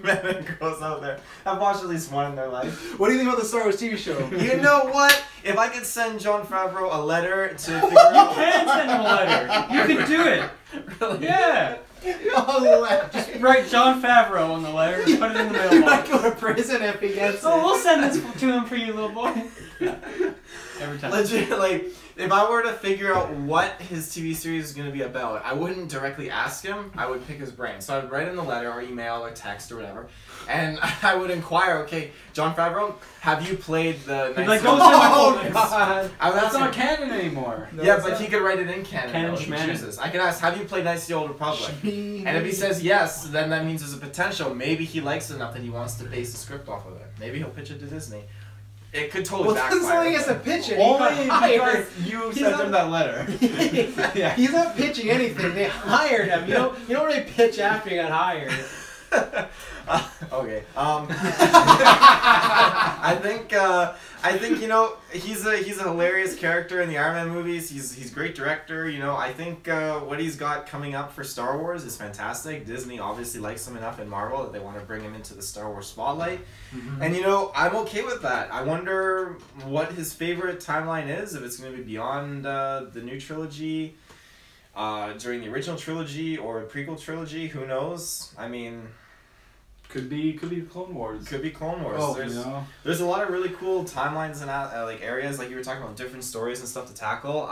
men and girls out there have watched at least one in their life. What do you think about the Star Wars TV show? You know what? If I could send Jon Favreau a letter to figure You out. can send him a letter. You can do it. Really? Yeah. Oh, Just write Jon Favreau on the letter and put it in the he might mailbox. go to prison if he gets Oh, it. we'll send this to him for you, little boy. Every time. Legit, like, if I were to figure out what his TV series is going to be about, I wouldn't directly ask him. I would pick his brain. So I would write him the letter or email or text or whatever, and I would inquire, okay, Jon Favreau, have you played the He'd Knights be like, of "Don't the send my Old phone." God. I would That's ask not him. canon anymore. Yeah, but he could write it in canon. Canon though, if he schmanon. chooses. I could ask, have you played Knights of the Old Republic? And if he says yes, then that means there's a potential. Maybe he likes it enough that he wants to base the script off of it. Maybe he'll pitch it to Disney. It could totally Well, backfire. this is only has to pitch it. He Only got hired. because you He's sent not- him that letter. Yeah. He's not pitching anything. They hired him. You don't really pitch after you got hired. Okay. I think you know he's a hilarious character in the Iron Man movies. He's a great director. You know, I think what he's got coming up for Star Wars is fantastic. Disney obviously likes him enough in Marvel that they want to bring him into the Star Wars spotlight. And you know, I'm okay with that. I wonder what his favorite timeline is. If it's going to be beyond the new trilogy, during the original trilogy, or a prequel trilogy. Who knows? I mean. Could be Clone Wars. Could be Clone Wars. Oh, there's, you know? there's a lot of really cool timelines and like areas, like you were talking about, different stories and stuff to tackle.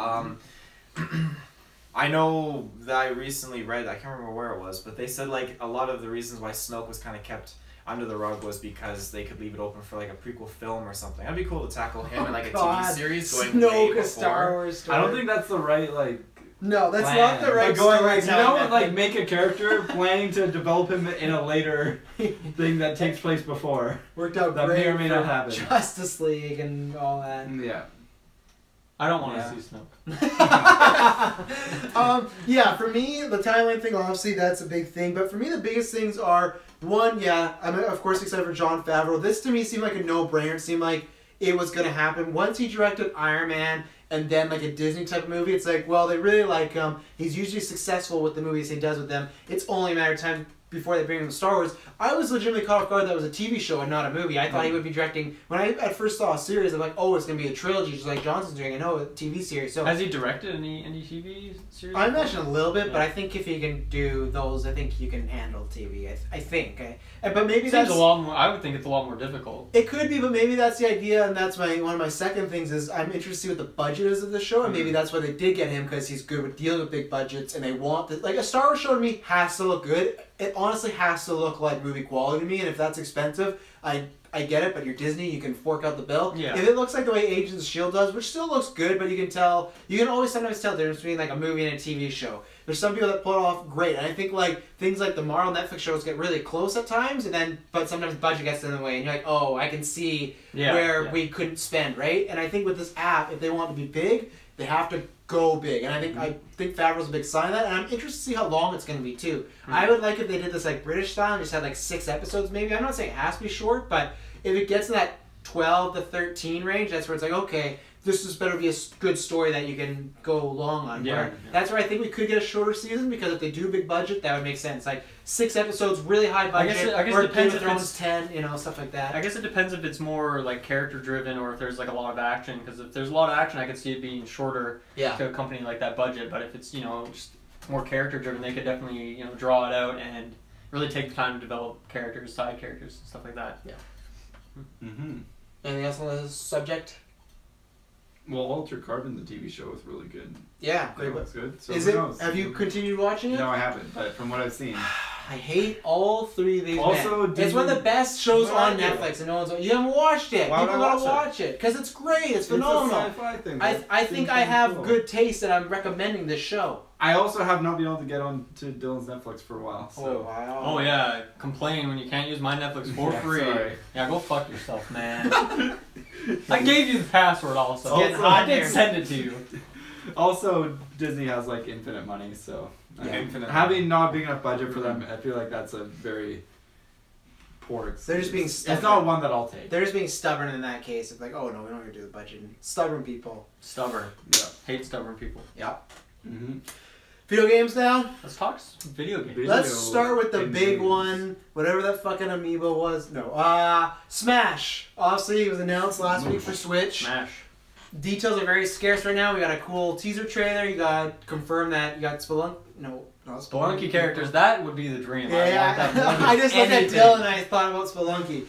I know that I recently read, I can't remember where it was, but they said like a lot of the reasons why Snoke was kind of kept under the rug was because they could leave it open for like a prequel film or something. That'd be cool to tackle him in like a TV series going way Snoke, before. a Star Wars story. I don't think that's the right like. No, that's Plan. not the right Like going story. like you know like make a character planning to develop him in a later thing that takes place before. Worked out that great may or may for not happen. Justice League and all that. Yeah. I don't want to Yeah. see Snoke. Yeah, for me, the timeline thing, obviously, that's a big thing. But for me, the biggest things are, one, yeah, I'm of course excited for Jon Favreau. This, to me, seemed like a no-brainer. It seemed like it was going to happen. Once he directed Iron Man, and then like a Disney type of movie. It's like, well, they really like him. He's usually successful with the movies he does with them. It's only a matter of time before they bring him to Star Wars. I was legitimately caught off guard that was a TV show and not a movie. I thought he would be directing. When I at first saw a series, I'm like, oh, it's gonna be a trilogy, just like Johnson's doing. I know, a TV series. So has he directed any TV series? I imagine a little bit, but I think if he can do those, I think you can handle TV. I think. But maybe that's a lot more. I would think it's a lot more difficult. It could be, but maybe that's the idea, and that's one of my second things is I'm interested to see what the budget is of the show, and maybe that's why they did get him, because he's good with dealing with big budgets, and they want like a Star Wars show to me has to look good. It honestly has to look like movie quality to me, and if that's expensive, I get it, but you're Disney, you can fork out the bill. Yeah. If it looks like the way Agents of S.H.I.E.L.D. does, which still looks good, but you can always sometimes tell the difference between like a movie and a TV show. There's some people that pull it off great, and I think like things like the Marvel Netflix shows get really close at times, but sometimes budget gets in the way, and you're like, oh, I can see where we couldn't spend, right? And I think with this app, if they want to be big, they have to go big, and I think Favreau's a big sign of that, and I'm interested to see how long it's going to be too. I would like if they did this like British style and just had like 6 episodes maybe. I'm not saying it has to be short, but if it gets in that 12 to 13 range, that's where it's like, okay, this just better be a good story that you can go long on. Yeah. That's where I think we could get a shorter season, because if they do big budget, that would make sense. Like 6 episodes, really high budget, I guess or it depends Game of if Thrones it's 10, stuff like that. I guess it depends if it's more like character driven or if there's like a lot of action. Because if there's a lot of action, I could see it being shorter to accompany like that budget. But if it's just more character driven, they could definitely draw it out and really take the time to develop characters, side characters, stuff like that. Yeah. Anything else on this subject? Well, Altered Carbon, the TV show, is really good. Yeah, It looks good. So is who it? knows? Have you continued watching it? No, I haven't. But from what I've seen, I hate all 3 of these. Also, men. It's one of the best shows on Netflix, and no one's. You haven't watched it. Why would People I gotta watch it because it's great. It's It's a phenomenal. sci-fi thing. I think I have good taste, and I'm recommending this show. I also have not been able to get on to Dylan's Netflix for a while. So. wow. Oh yeah, complain when you can't use my Netflix for free. Sorry. Yeah, go fuck yourself, man. I gave you the password also. Also, I did send it to you. Also, Disney has like infinite money, so Infinite. having not big enough budget for them, I feel like that's a very poor excuse. They're just being It's stubborn. not one that I'll take. They're just being stubborn in that case. It's like, oh no, we don't want to do the budget. Stubborn people. Stubborn. Yeah. Hate stubborn people. Yep. Mm-hmm. Video games now. Let's talk video games. Let's start with the big games. one, whatever that fucking amiibo was. No, Smash. Obviously, it was announced last week for Switch. Smash. Details are very scarce right now. We got a cool teaser trailer. You got confirmed that you got Spelunky. No, not Spelunky characters, that would be the dream. Yeah, I want that more I than just looked at anything. Dylan and I thought about Spelunky.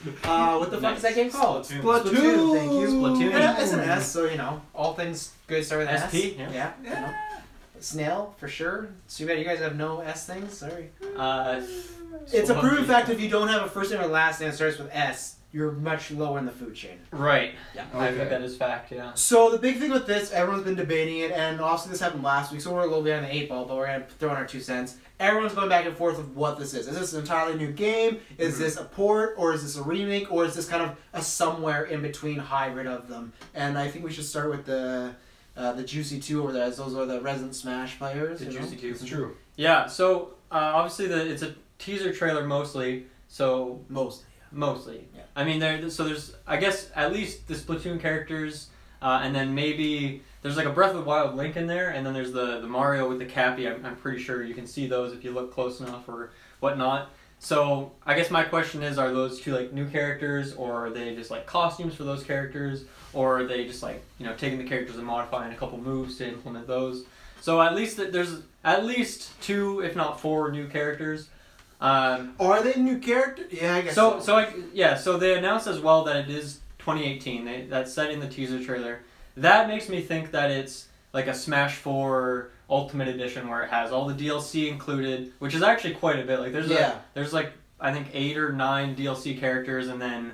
What the fuck is that game called? Splatoon. Thank you. Splatoon. Yeah, it's an S, so all things good start with an S. SP, Yeah. Snail for sure. Too bad you guys have no S things. Sorry. It's a proven fact if you don't have a first name or last name that starts with S, you're much lower in the food chain. Right. Yeah. I think that is fact, yeah. So the big thing with this, everyone's been debating it, and obviously this happened last week, so we're a little behind the 8 ball, but we're going to throw in our 2 cents. Everyone's going back and forth with what this is. Is this an entirely new game? Is this a port? Or is this a remake? Or is this kind of a somewhere in between hybrid of them? And I think we should start with the Juicy 2 over there, as those are the Resident Smash players. The Juicy 2. It's true. Yeah, so obviously it's a teaser trailer mostly, so... Mostly. Yeah. I mean, there's, I guess, at least the Splatoon characters, and then maybe there's like a Breath of the Wild Link in there, and then there's the Mario with the Cappy. I'm pretty sure you can see those if you look close enough or whatnot. So I guess my question is, are those 2 like new characters, or are they just like costumes for those characters, or are they just like taking the characters and modifying a couple moves to implement those? So at least there's at least 2, if not 4, new characters. Are they new characters? Yeah, I guess so. So they announced as well that it is 2018. That's said in the teaser trailer. That makes me think that it's like a Smash 4 Ultimate Edition where it has all the DLC included, which is actually quite a bit. Like there's like I think 8 or 9 DLC characters, and then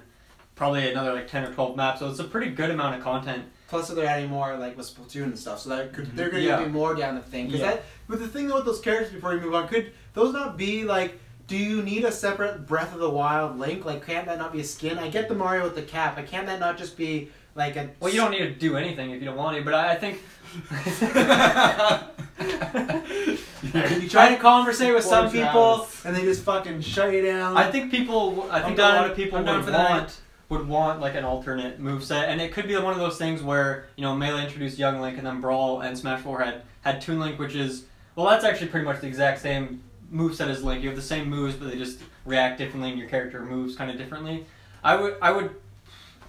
probably another like 10 or 12 maps. So it's a pretty good amount of content. Plus, they're adding more like with Splatoon and stuff, so that they're going to be more down the thing. But the thing though with those characters, before we move on, could those not be like? Do you need a separate Breath of the Wild Link? Like, can't that not be a skin? I get the Mario with the cap, but can't that not just be like a... Well, you don't need to do anything if you don't want to, but I think... You try to conversate with some people, and they just fucking shut you down. I think a lot of people would want would want like an alternate moveset, and it could be one of those things where, you know, Melee introduced Young Link, and then Brawl and Smash 4 had Toon Link, which is, well, that's actually pretty much the exact same moveset as Link. You have the same moves, but they just react differently, and your character moves kind of differently. I would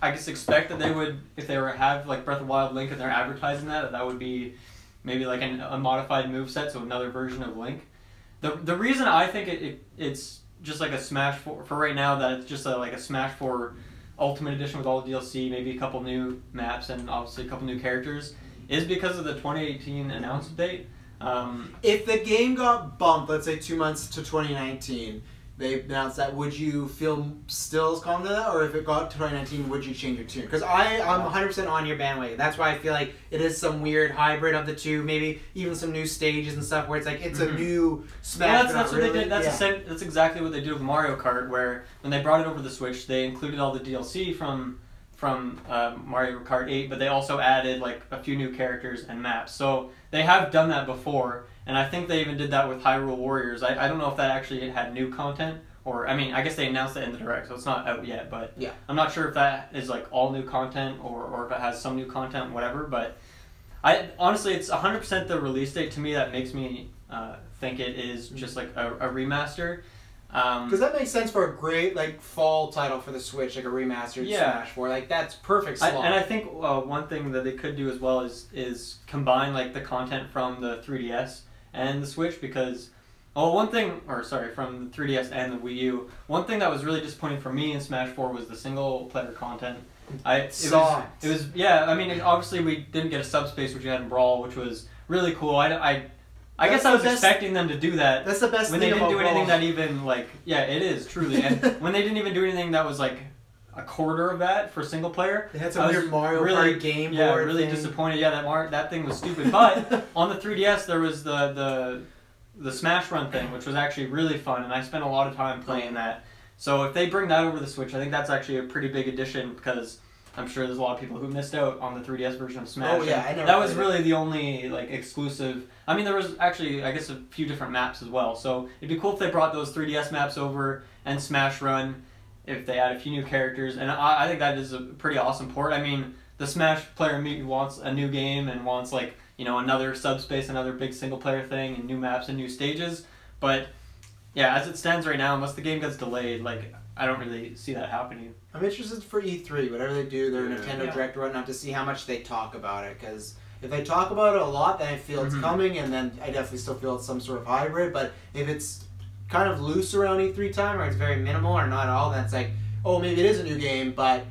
I guess expect that they would, if they were have like Breath of the Wild Link and they're advertising that would be maybe like a modified moveset, so another version of Link. The reason I think it's just like a Smash 4 for right now, that it's just like a Smash 4 Ultimate Edition with all the DLC, maybe a couple new maps and obviously a couple new characters, is because of the 2018 announcement date. If the game got bumped, let's say 2 months to 2019, they announced that, would you feel still as confident in that? Or if it got to 2019, would you change your tune? Because I'm 100% on your bandwagon. That's why I feel like it is some weird hybrid of the two, maybe even some new stages and stuff where it's like, it's a new Smash. Well, that's what they did. That's exactly what they did with Mario Kart, where when they brought it over to the Switch, they included all the DLC from Mario Kart 8, but they also added like a few new characters and maps. So they have done that before, and I think they even did that with Hyrule Warriors. I don't know if that actually had new content, or, I mean, I guess they announced it in the Direct, so it's not out yet, but yeah. I'm not sure if that is like all new content or if it has some new content, whatever, but honestly, it's 100% the release date to me that makes me think it is just like a remaster. Because that makes sense for a great like fall title for the Switch, like a remastered Smash 4. Like, that's perfect slot. And I think one thing that they could do as well is combine like the content from the 3DS and the Switch, because from the 3DS and the Wii U. One thing that was really disappointing for me in Smash 4 was the single player content. It was I mean, obviously we didn't get a subspace, which you had in Brawl, which was really cool. I guess I was expecting them to do that. That's the best when thing they didn't do anything Brawl. that even like, yeah, it is truly. And when they didn't even do anything that was like a quarter of that for single player, They had some weird Mario Kart game board. Yeah, really thing. disappointed. Yeah, that thing was stupid. But on the 3DS, there was the Smash Run thing, which was actually really fun, and I spent a lot of time playing that. So if they bring that over the Switch, I think that's actually a pretty big addition, because I'm sure there's a lot of people who missed out on the 3DS version of Smash. Oh yeah, I never that was really the only like exclusive. I mean, there was actually, I guess, a few different maps as well. So it'd be cool if they brought those 3DS maps over and Smash Run, if they add a few new characters. And I think that is a pretty awesome port. I mean, the Smash player wants a new game and wants like, you know, another subspace, another big single player thing, and new maps and new stages. But yeah, as it stands right now, unless the game gets delayed, like, I don't really see that happening. I'm interested for E3, whatever they do, their Nintendo Direct or whatnot, to see how much they talk about it. Because if they talk about it a lot, then I feel it's coming, and then I definitely still feel it's some sort of hybrid. But if it's kind of loose around E3 time, or it's very minimal, or not at all, then it's like, oh, maybe it is a new game, but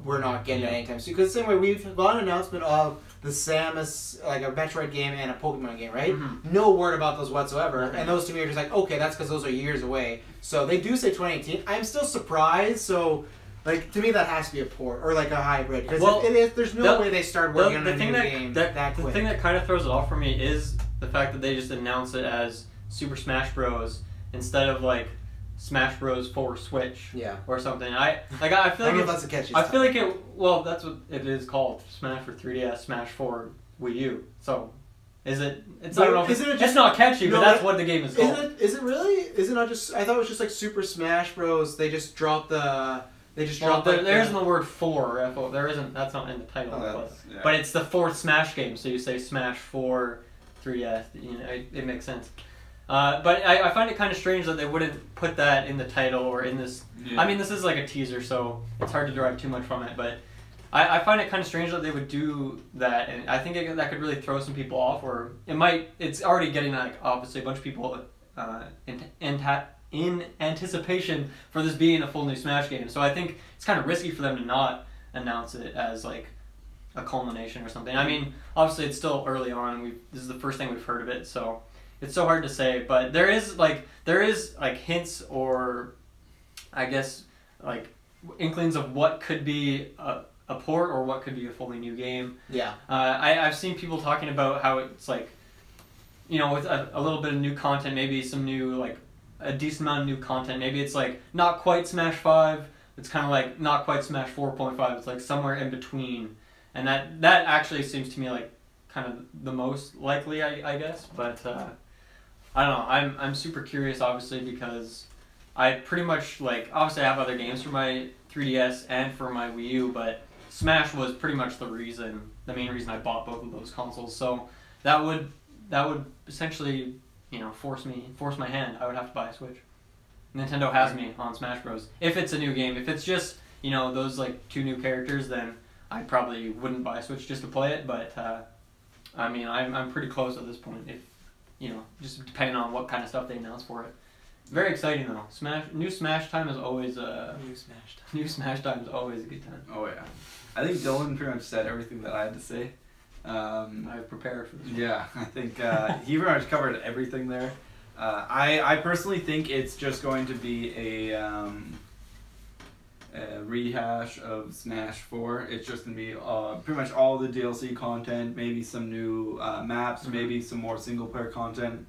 we're not getting it anytime soon. Because the same way, we've got an announcement of the Samus, like a Metroid game and a Pokemon game, right? No word about those whatsoever. And those to me are just like, okay, that's because those are years away. So they do say 2018. I'm still surprised, so like, to me that has to be a port or like a hybrid. Because if it is, there's no way they start working on a new game that quick. The thing that kind of throws it off for me is the fact that they just announce it as Super Smash Bros. Instead of like Smash Bros. For Switch, or something. I feel like that's a catchy. I feel like that's what it is called. Smash for 3DS, Smash for Wii U. So, is it? It's I don't know. It's not catchy, but that's what the game is called. Is it really? Is it not just? I thought it was just like Super Smash Bros. They just dropped the. There isn't the word for. There isn't. That's not in the title. But it's the fourth Smash game. So you say Smash for 3DS. You know, it makes sense. But I find it kind of strange that they wouldn't put that in the title or in this. Yeah. I mean, this is like a teaser, so it's hard to derive too much from it. But I find it kind of strange that they would do that, and I think that could really throw some people off. Or it might. It's already getting like obviously a bunch of people in anticipation for this being a full new Smash game. So I think it's kind of risky for them to not announce it as like a culmination or something. I mean, obviously it's still early on. This is the first thing we've heard of it, so. It's so hard to say, but there is hints or, I guess, like inklings of what could be a port or what could be a fully new game. Yeah. I've seen people talking about how it's like, you know, with a little bit of new content, maybe some new, like, a decent amount of new content. Maybe it's like not quite Smash 5. It's kind of like not quite Smash 4.5. It's like somewhere in between, and that actually seems to me like kind of the most likely, I guess, but. I don't know. I'm super curious, obviously, because I pretty much like obviously I have other games for my 3DS and for my Wii U, but Smash was pretty much the main reason I bought both of those consoles. So that would essentially, force my hand. I would have to buy a Switch. Nintendo has me on Smash Bros. If it's a new game. If it's just, those like 2 new characters, then I probably wouldn't buy a Switch just to play it. But I'm pretty close at this point. If just depending on what kind of stuff they announce for it. Very exciting though. New Smash time is always New Smash time is always a good time. Oh yeah, I think Dylan pretty much said everything that I had to say. I've prepared for this one. Yeah, I think he pretty much covered everything there. I personally think it's just going to be a rehash of Smash 4. It's just going to be pretty much all the DLC content, maybe some new maps, maybe some more single player content.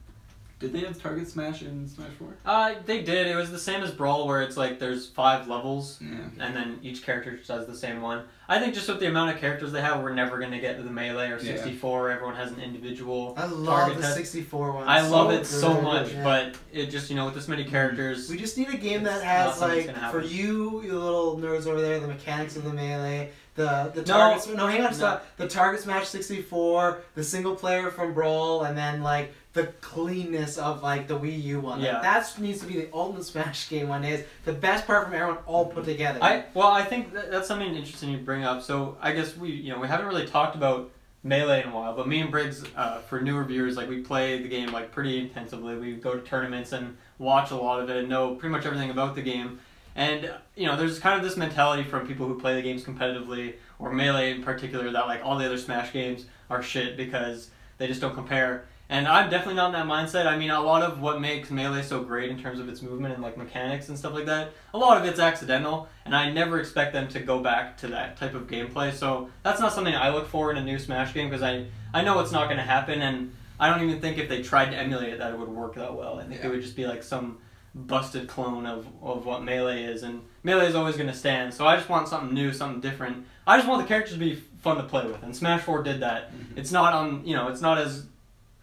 Did they have Target Smash in Smash 4? They did. It was the same as Brawl, where it's like there's 5 levels, Yeah. and then each character just does the same one. I think just with the amount of characters they have, we're never going to get to the Melee or 64. Yeah. Everyone has an individual I love target the test. 64 one. I love it good. so much, Yeah. but it just, with this many characters... We just need a game that has, like, gonna for happen. you little nerds over there, the mechanics of the Melee, the targets... No, hang on, stop. The Target Smash 64, the single player from Brawl, and then, like, the cleanness of, like, the Wii U one. Yeah. Like, that needs to be the ultimate Smash game one is. The best part from everyone all put together. I think that's something interesting you bring up. So I guess we haven't really talked about Melee in a while, but me and Briggs, for newer viewers, like we play the game like pretty intensively. We go to tournaments and watch a lot of it and know pretty much everything about the game. And there's kind of this mentality from people who play the games competitively, or Melee in particular, that like all the other Smash games are shit because they just don't compare. And I'm definitely not in that mindset. I mean, a lot of what makes Melee so great in terms of its movement and like mechanics and stuff like that, a lot of it's accidental, and I never expect them to go back to that type of gameplay. So that's not something I look for in a new Smash game, because I know it's not going to happen, and I don't even think if they tried to emulate it that it would work that well. I think it would just be like some busted clone of what Melee is, and Melee is always going to stand. So I just want something new, something different. I just want the characters to be fun to play with, and Smash 4 did that. Mm-hmm. It's not on, it's not as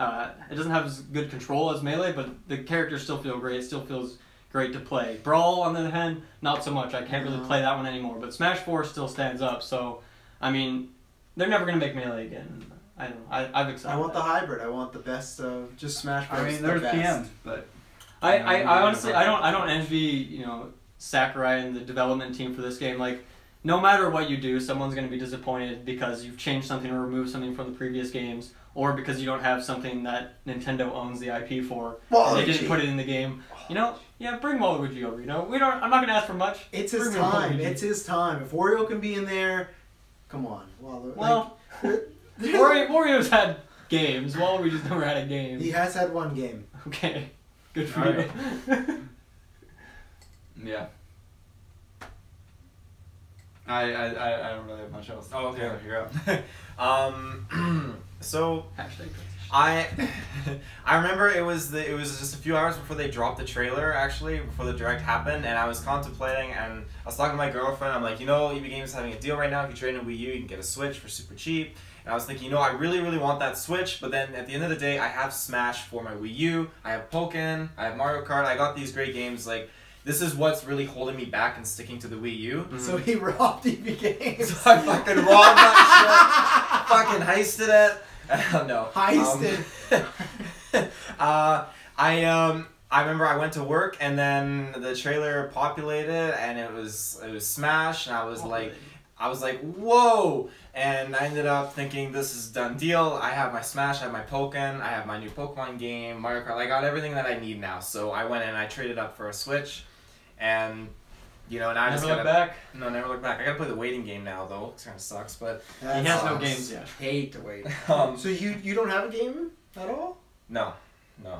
it doesn't have as good control as Melee, but the characters still feel great. It still feels great to play. Brawl, on the other hand, not so much. I can't really play that one anymore. But Smash 4 still stands up. So, I mean, they're never going to make Melee again. I don't know. I've accepted I want the hybrid. I want the best of just Smash Bros. I mean, there's PM, but I honestly I don't envy Sakurai and the development team for this game. Like, no matter what you do, someone's going to be disappointed because you've changed something or removed something from the previous games, or because you don't have something that Nintendo owns the IP for. They didn't put it in the game. Bring Waluigi over. I'm not gonna ask for much. It's his time. It's his time. If Wario can be in there, come on. Wario's had games. Waluigi's never had a game. He has had one game. Okay, good for you. Yeah. I don't really have much else. Oh, okay. You're up. So I remember it was just a few hours before they dropped the trailer, actually, before the direct happened, and I was contemplating, and I was talking to my girlfriend. I'm like, EB Games is having a deal right now. If you trade in a Wii U, you can get a Switch for super cheap. And I was thinking, I really, really want that Switch, but then at the end of the day, I have Smash for my Wii U. I have Pokken. I have Mario Kart. I got these great games. Like, this is what's really holding me back and sticking to the Wii U. Mm-hmm. So he robbed EB Games. So I fucking robbed that shit. Fucking heisted it. No. Heisted. I remember I went to work and then the trailer populated and it was Smash, and I was like, whoa! And I ended up thinking, this is a done deal. I have my Smash, I have my Pokken, I have my new Pokemon game, Mario Kart. I got everything that I need now. So I went and I traded up for a Switch, and now I just never look back. No, never look back. I gotta play the waiting game now, though. It kind of sucks, but he has no games yet. Hate to wait. So you don't have a game at all? No.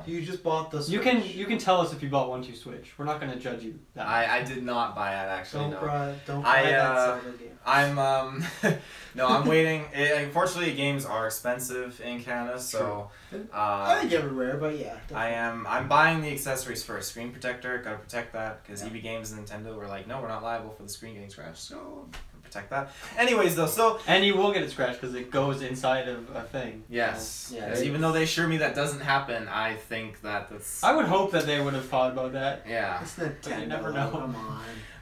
You just bought the Switch. You can tell us if you bought 1-2 Switch. We're not gonna judge you. I did not buy it, actually. Don't buy that Zelda game. I'm waiting. Unfortunately, games are expensive in Canada, so I think everywhere, but yeah. Definitely. I'm buying the accessories for a screen protector. Gotta protect that because EB Games and Nintendo were like, no, we're not liable for the screen getting scratched, so protect that. Anyways, though, so And you will get it scratched because it goes inside of a thing. yes, So, Yeah, yes. Even though they assure me that doesn't happen, I think that's. I would hope that they would have thought about that. Yeah. It's Nintendo. But you never know. Come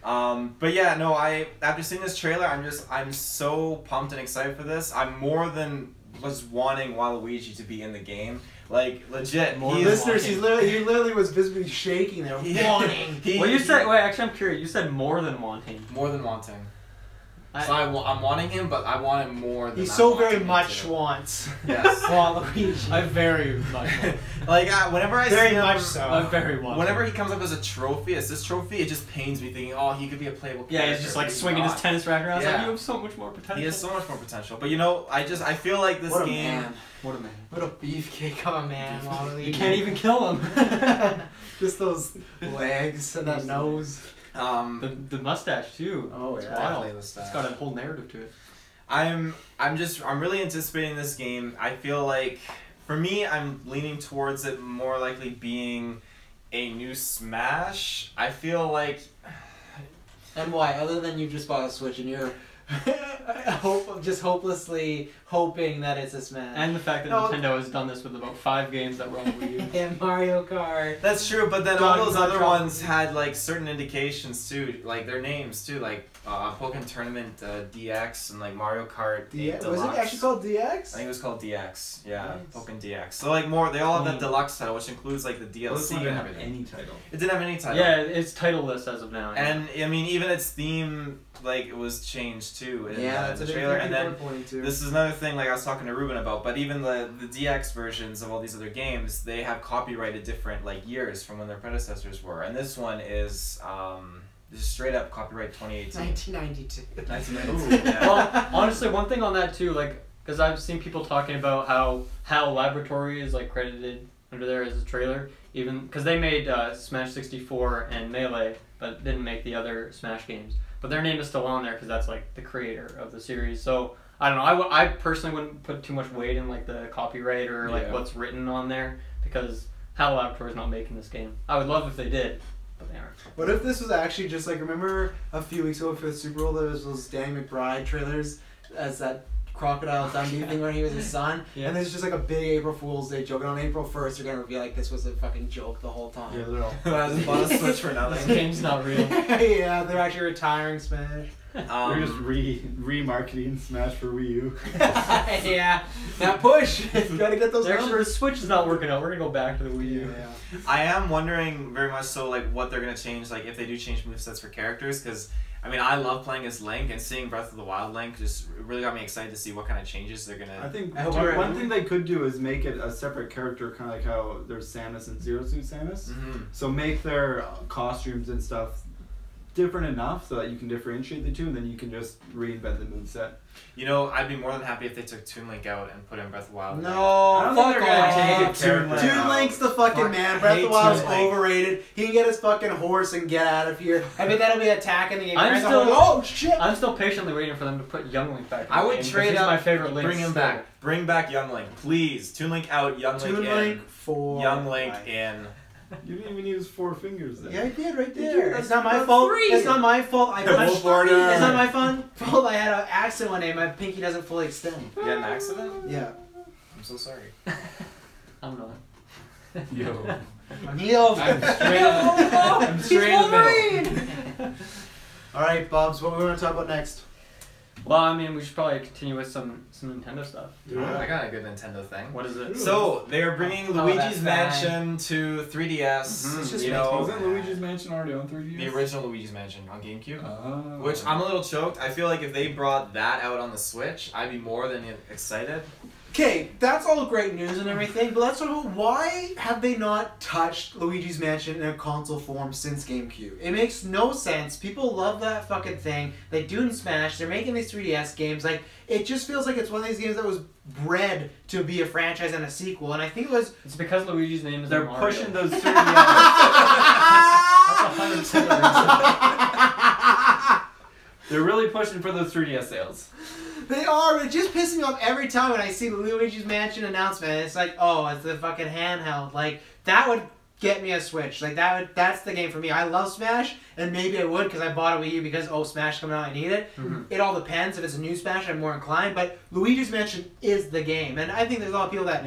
on. But yeah, no, after seeing this trailer, I'm so pumped and excited for this. I'm more than was wanting Waluigi to be in the game. Like legit, More he than is. Listeners, he literally was visibly shaking there, wanting. He- Well, you said. Wait, actually, I'm curious. You said more than wanting. more than wanting. I- So I'm wanting him, but I want him more than He I'm so wanting very him much to. wants Yes. Waluigi. I very much. Like whenever I Very see him, much so. I very want. whenever he comes up as a trophy, as this trophy, it just pains me thinking, oh, he could be a playable character. Yeah, he's just like but swinging not. his tennis racket around. It's like Yeah. you have so much more potential. He has so much more potential. But you know, I feel like this What a game. man. What a man. What a beefcake of a man, Waluigi. You can't even kill him. Just those legs and that nose. The mustache too. Oh, It's yeah. wild. Definitely the It's staff. got a whole narrative to it. I'm really anticipating this game. I feel like for me, I'm leaning towards it more likely being a new Smash. I feel like And why? Other than you just bought a Switch and you're just hopelessly hoping that it's a Smash. And the fact that No. Nintendo has done this with about 5 games that were on Wii U. and Mario Kart. that's true, but then Dog all those other Control. ones had like certain indications too, like their names too, like Pokemon Tournament DX and like Mario Kart 8 Was Deluxe. it actually called I DX? think it was called DX. Yeah, Nice. Pokemon DX. So like more, they all have that Clean. deluxe title, which includes like the Well, this DLC one and didn't have everything. any title. It didn't have any title. Yeah, it's titleless as of now. And I mean, even its theme, like it was changed too in That's the a trailer. different And then pointing to. this is another thing, like I was talking to Ruben about. But even the DX versions of all these other games, they have copyrighted different like years from when their predecessors were. And this one is just straight up copyright 2018. 1992. 1992. Yeah. Well, honestly, one thing on that too, like, because I've seen people talking about how HAL Laboratory is like credited under there as a trailer, even because they made Smash 64 and Melee, but didn't make the other Smash games. But their name is still on there because that's like the creator of the series. So I don't know. I personally wouldn't put too much weight in like the copyright or like Yeah. what's written on there because HAL Laboratory is not making this game. I would love if they did, but they aren't. What if this was actually just like, remember a few weeks ago for the Super Bowl, there was those Danny McBride trailers as that Crocodile Dundee thing where he was his son? Yeah. And there's just like a big April Fool's Day joke. And on April 1st, they're going to reveal like this was a fucking joke the whole time. Yeah, they're all. I just bought a Switch for This nothing. game's not real. Yeah, they're actually retiring Smash. They're just remarketing Smash for Wii U. Yeah, that push. Gotta get those Actually, the numbers. Switch is not working out. We're gonna go back to the Wii U. Yeah. I am wondering very much so like what they're gonna change, like if they do change movesets for characters, because I mean I love playing as Link, and seeing Breath of the Wild Link just really got me excited to see what kind of changes they're gonna. I think I hope you're one right. thing they could do is make it a separate character, kind of like how there's Samus and Zero Suit Samus. Mhm. So make their costumes and stuff different enough so that you can differentiate the two, and then you can just reinvent the moveset. You know, I'd be more than happy if they took Toon Link out and put in Breath of the Wild. No, I don't think fuck they're gonna off. take a character Toon out. Link's the fucking Fuck, man. I Breath of the hate Wild's Toon Link. overrated. He can get his fucking horse and get out of here. I bet that'll be attacking the game. I'm Breath of still- the Wild- Oh shit! I'm still patiently waiting for them to put Young Link back. In I the would game, 'cause trade he's up, my favorite Link. bring him still. back. Bring back Young Link, please. Toon Link out, Young Link Toon in. Link for Young Link life. in. You didn't even use 4 fingers there. Yeah, I did right Did there. you? It's not my That's fault. three. It's not my fault. I punched Wolf order. It's not my fault. I had an accident one day. My pinky doesn't fully extend. You had an accident? Yeah. I'm so sorry. I'm not. Yo. I'm healed. I'm straight up- I'm He's straight in the Wolverine. All right, Bubs. What we want to talk about next? Well, I mean, we should probably continue with some Nintendo stuff. I got a good Nintendo thing. What is it? So they are bringing Oh, Luigi's that's Mansion to 3DS. Mhm. It's just You makes know, Wasn't Luigi's Mansion already on 3DS? the original Luigi's Mansion on GameCube. Oh. Which I'm a little choked. I feel like if they brought that out on the Switch, I'd be more than excited. Okay, that's all great news and everything, but let's talk about why have they not touched Luigi's Mansion in a console form since GameCube? It makes no sense. People love that fucking thing. They do in Smash. They're making these 3DS games. Like, it just feels like it's one of these games that was bred to be a franchise and a sequel. And I think it was. It's because Luigi's name is They're Mario. pushing those 3DS. That's 100% the reason. They're really pushing for those 3DS sales. They are, but it just pisses me off every time when I see the Luigi's Mansion announcement. It's like, oh, it's the fucking handheld. Like, that would get me a Switch. Like that's the game for me. I love Smash, and maybe I would because I bought a Wii U because Smash coming out, I need it. It all depends. If it's a new Smash, I'm more inclined. But Luigi's Mansion is the game, and I think there's a lot of people that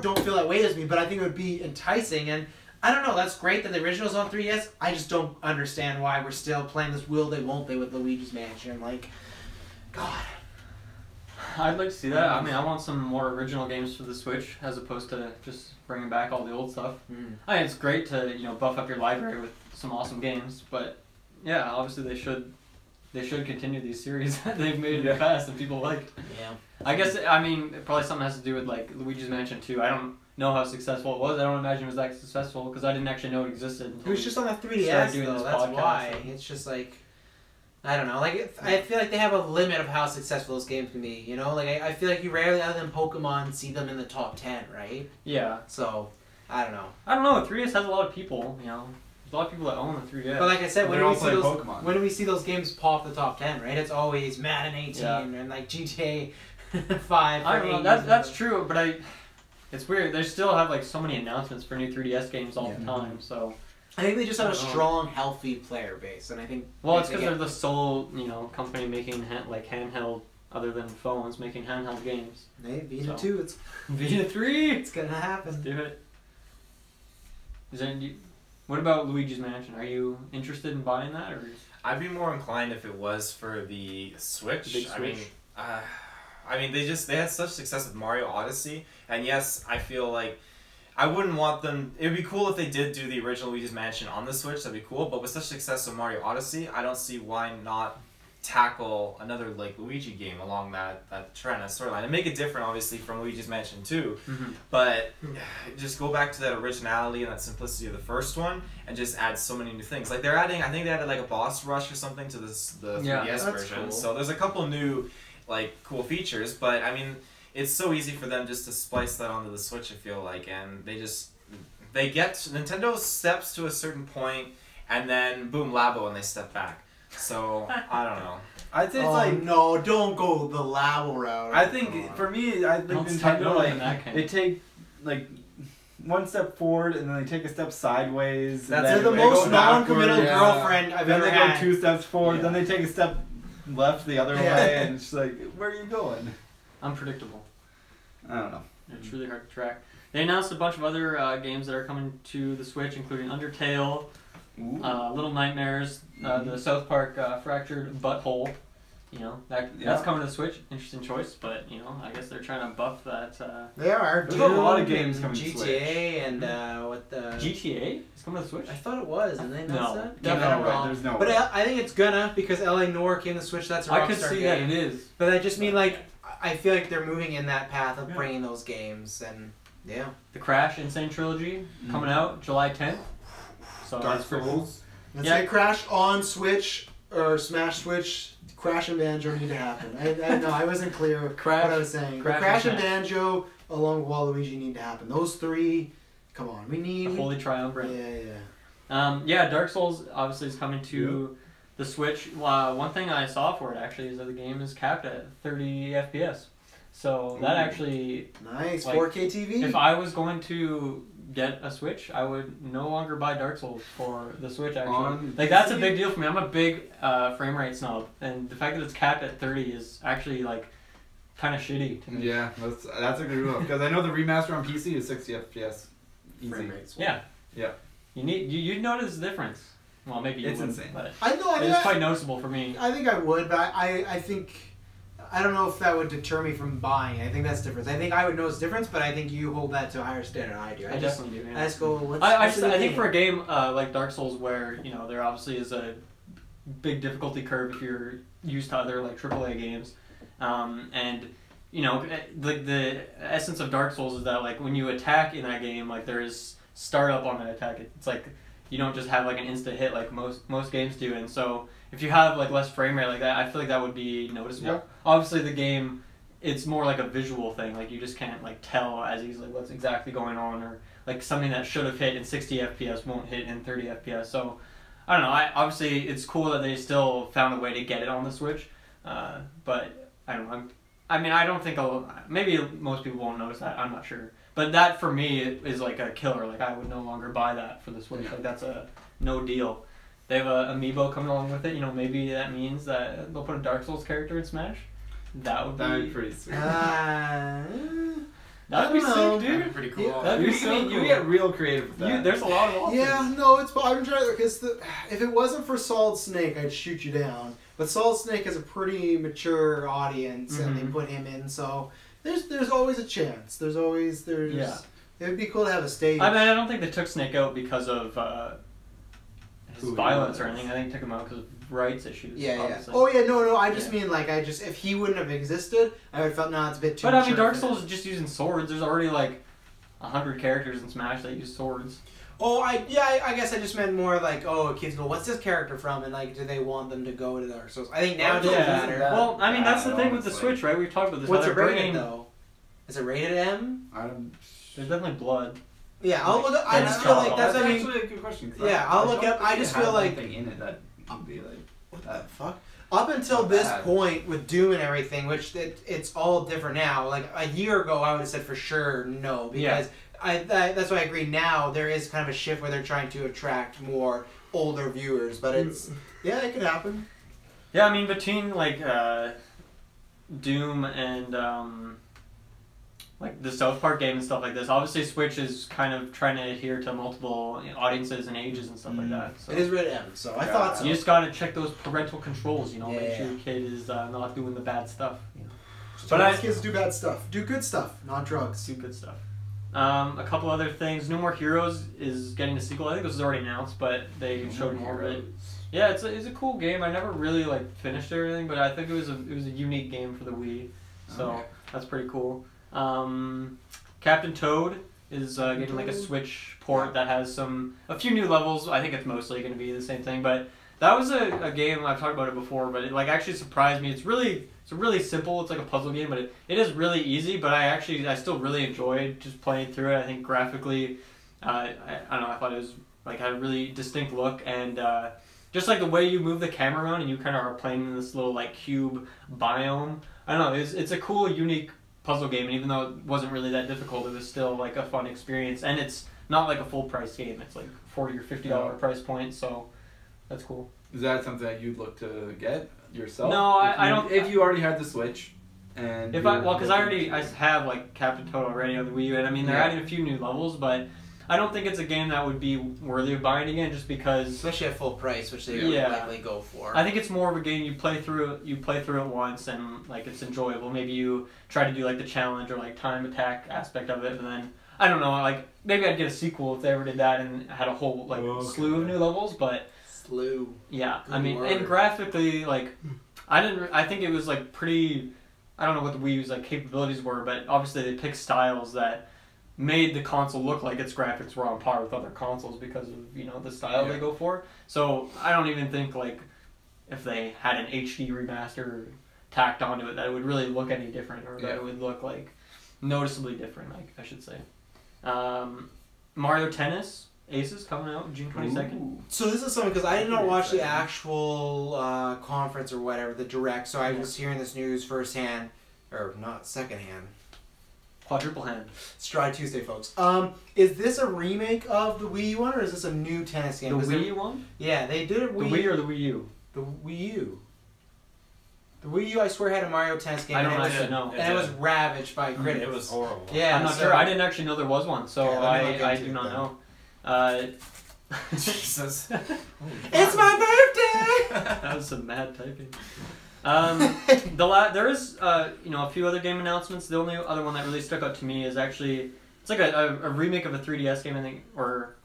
don't feel that way as me. But I think it would be enticing, and I don't know. That's great that the original's on 3DS. I just don't understand why we're still playing this will they won't they with Luigi's Mansion. Like, God. I'd like to see that. I mean, I want some more original games for the Switch as opposed to just bringing back all the old stuff. I mean, it's great to buff up your library with some awesome games, but yeah, obviously they should continue these series that they've made in the past and people like. Yeah. I guess probably something has to do with like Luigi's Mansion 2. I don't know how successful it was. I don't imagine it was that successful because I didn't actually know it existed. It was just on the 3DS though. That's why. It's just like. I don't know. Like I feel like they have a limit of how successful those games can be. Like I feel like you rarely, other than Pokemon, see them in the top 10, right? Yeah. So I don't know. I don't know. 3DS has a lot of people. There's a lot of people that own the 3DS. But like I said, when do we see those games pop the top 10? Right? It's always Madden 18 and like GTA 5. I don't know. That's true, but it's weird. They still have like so many announcements for new 3DS games all the time. So. I think they just have a strong, healthy player base, and I think. Well, it's because they're the sole, company making handheld, other than phones, making handheld games. Hey, Vita 2, it's Vita 3. It's gonna happen. Let's do it. What about Luigi's Mansion? Are you interested in buying that, or? I'd be more inclined if it was for the Switch. The big Switch. I mean, they had such success with Mario Odyssey, and yes, I feel like. I wouldn't want them. It would be cool if they did do the original Luigi's Mansion on the Switch. That'd be cool. But with such success with Mario Odyssey, I don't see why not tackle another like Luigi game along that trend, that storyline, and make it different, obviously, from Luigi's Mansion 2. But just go back to that originality and that simplicity of the first one, and just add so many new things. Like I think they added like a boss rush or something to the 3DS version. Cool. So there's a couple new like cool features. But I mean. It's so easy for them just to splice that onto the Switch, I feel like, and Nintendo steps to a certain point, and then boom, Labo, and they step back. So, I don't know. I'd say it's no, don't go the Labo route. I think, for me, I think Nintendo, they take, one step forward, and then they take a step sideways. They're the most non-committal girlfriend I've ever had. Then they go 2 steps forward, then they take a step left the other way, and it's like, where are you going? Unpredictable. I don't know. It's really hard to track. They announced a bunch of other games that are coming to the Switch, including Undertale, Little Nightmares, the South Park Fractured Butthole. That's coming to the Switch. Interesting choice, but I guess they're trying to buff that. They are. There's a lot of games coming GTA to Switch. And what the GTA is coming to the Switch. I thought it was, and they announced that. There's no. But I think it's gonna because LA Noire came to Switch. That's a Rockstar I could see game. that it is. But I just mean I feel like they're moving in that path of bringing those games, and the Crash Insane Trilogy coming out July 10th. So Dark Souls. Let's say Crash on Switch or Smash Switch. Crash and Banjo need to happen. I wasn't clear what I was saying. Crash and Banjo along with Waluigi need to happen. Those three, come on, we need the Holy Triumvirate. Yeah. Dark Souls obviously is coming to the Switch. One thing I saw for it actually is that the game is capped at 30 FPS. So that actually nice 4K TV. If I was going to get a Switch, I would no longer buy Dark Souls for the Switch. Actually, that's a big deal for me. I'm a big frame rate snob, and the fact that it's capped at 30 is actually kind of shitty to me. Yeah, that's a good rule because I know the remaster on PC is 60 FPS. Easy. Frame rates. Yeah. You'd notice the difference. Well, maybe you wouldn't, insane. But I know. It's quite noticeable for me. I think I would, but I think. I don't know if that would deter me from buying. I think that's different. I think I would notice difference, but I think you hold that to a higher standard than I do. I definitely do. Yeah. I just go. I think for a game like Dark Souls, where there obviously is a big difficulty curve if you're used to other AAA games, and the essence of Dark Souls is that when you attack in that game, there is startup on that attack. It's you don't just have an instant hit like most games do, and so. If you have less frame rate like that, I feel like that would be noticeable. Yeah. Obviously, the game, it's more like a visual thing. You just can't tell as easily what's exactly going on, or something that should have hit in 60 FPS won't hit in 30 FPS. So, I don't know. Obviously, it's cool that they still found a way to get it on the Switch, but I don't know. I don't think maybe most people won't notice that. I'm not sure. But that for me is like a killer. Like I would no longer buy that for the Switch. Like that's a no deal. They have a amiibo coming along with it. You know, maybe that means that they'll put a Dark Souls character in Smash. That'd be pretty sweet. That'd be sick, dude. That'd be pretty cool. Yeah, that'd be so cool. You get real creative with that. There's a lot of options. Yeah, no, it's. I'm trying because if it wasn't for Solid Snake, I'd shoot you down. But Solid Snake has a pretty mature audience, and they put him in, so there's always a chance. There's. Yeah. It would be cool to have a stage. I mean, I don't think they took Snake out because of his violence or anything. I think they took him out because of rights issues. Yeah, obviously. Oh yeah, no. I just mean like if he wouldn't have existed, I would have felt no, it's a bit too. But I mean, Dark Souls is just using swords. There's already like 100 characters in Smash that use swords. Oh, I guess I just meant more like, kids go, what's this character from? And like, do they want them to go to Dark Souls? I think now it doesn't matter. Well, I mean, that's the thing with the Switch, right? We've talked about this. What's it rated though? Is it rated M? There's definitely blood. Yeah, I'll look up. I just feel like that's actually a good question. Yeah, I'll look up. I just feel like in it that would be like what the fuck. Up until this point with Doom and everything, which it's all different now. Like a year ago, I would have said for sure no because that's why I agree. Now there is kind of a shift where they're trying to attract more older viewers, but it could happen. Yeah, I mean between like Doom and like the South Park game and stuff like this. Obviously, Switch is kind of trying to adhere to multiple audiences and ages and stuff like that. So. It is rated M, so I thought so. You just gotta check those parental controls, you know, make sure your kid is not doing the bad stuff. You know. But kids do bad stuff. Do good stuff, not drugs. Do good stuff. A couple other things. No More Heroes is getting a sequel. I think this was already announced, but they showed more of it. Yeah, it's a cool game. I never really like finished everything, but I think it was a unique game for the Wii, so that's pretty cool. Captain Toad is getting like a Switch port that has a few new levels. I think it's mostly going to be the same thing, but that was a game, I've talked about it before, but it like actually surprised me. It's really simple. It's like a puzzle game, but it is really easy, but I still really enjoyed just playing through it. I think graphically, I don't know, I thought it was like had a really distinct look, and just like the way you move the camera around and you kind of are playing in this little like cube biome. I don't know, it's a cool, unique puzzle game, and even though it wasn't really that difficult, it was still like a fun experience, and it's not like a full price game. It's like $40 or $50 price point, so that's cool. Is that something that you'd look to get yourself? No, I don't. If you already had the Switch, and because I have like Captain Toad already on the Wii U, and I mean they're adding a few new levels, but I don't think it's a game that would be worthy of buying again, just because, especially at full price, which they would likely go for. I think it's more of a game you play through it once, and like it's enjoyable. Maybe you try to do like the challenge or like time attack aspect of it, and then I don't know, like maybe I'd get a sequel if they ever did that and had a whole like slew of new levels. But yeah, good, I mean, and graphically, like I think it was like pretty. I don't know what the Wii U's like capabilities were, but obviously they picked styles that made the console look like its graphics were on par with other consoles because of the style they go for. So I don't even think like if they had an HD remaster tacked onto it that it would really look any different, or that it would look like noticeably different, like I should say. Mario Tennis Aces coming out June 22nd. So this is something because I did not watch the actual conference or whatever, the direct. So I was hearing this news firsthand, or not secondhand. Quadruple hand. Stride Tuesday, folks. Is this a remake of the Wii U one, or is this a new tennis game? The Wii U one? Yeah, they did it. The Wii or the Wii U? The Wii U. The Wii U, I swear, had a Mario Tennis game. I don't actually know. And it was ravaged by critics. It was horrible. Yeah, I'm not sure. I didn't actually know there was one, so I do not know. Jesus. It's my birthday! That was some mad typing. There is a few other game announcements. The only other one that really stuck out to me is actually it's like a remake of a 3DS game, I think, or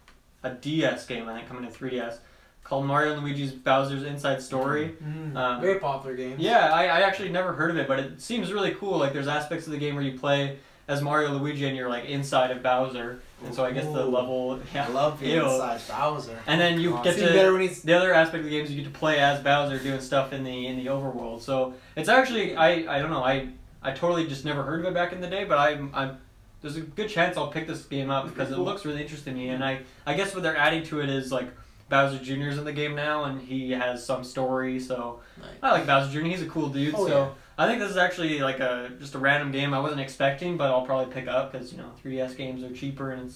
a DS game, I think, coming to 3DS, called Mario and Luigi's Bowser's Inside Story. Very popular game. Yeah, I actually never heard of it, but it seems really cool. Like there's aspects of the game where you play as Mario and Luigi and you're like inside of Bowser, and so I guess the level. Yeah, I love the inside Bowser. And then you get to the other aspect of the game is you get to play as Bowser doing stuff in the overworld. So it's actually I don't know, I totally just never heard of it back in the day, but I'm there's a good chance I'll pick this game up because it looks really interesting to me, and I guess what they're adding to it is like Bowser Jr.'s in the game now, and he has some story, so I like Bowser Jr. He's a cool dude, I think this is actually like just a random game I wasn't expecting, but I'll probably pick up because 3DS games are cheaper and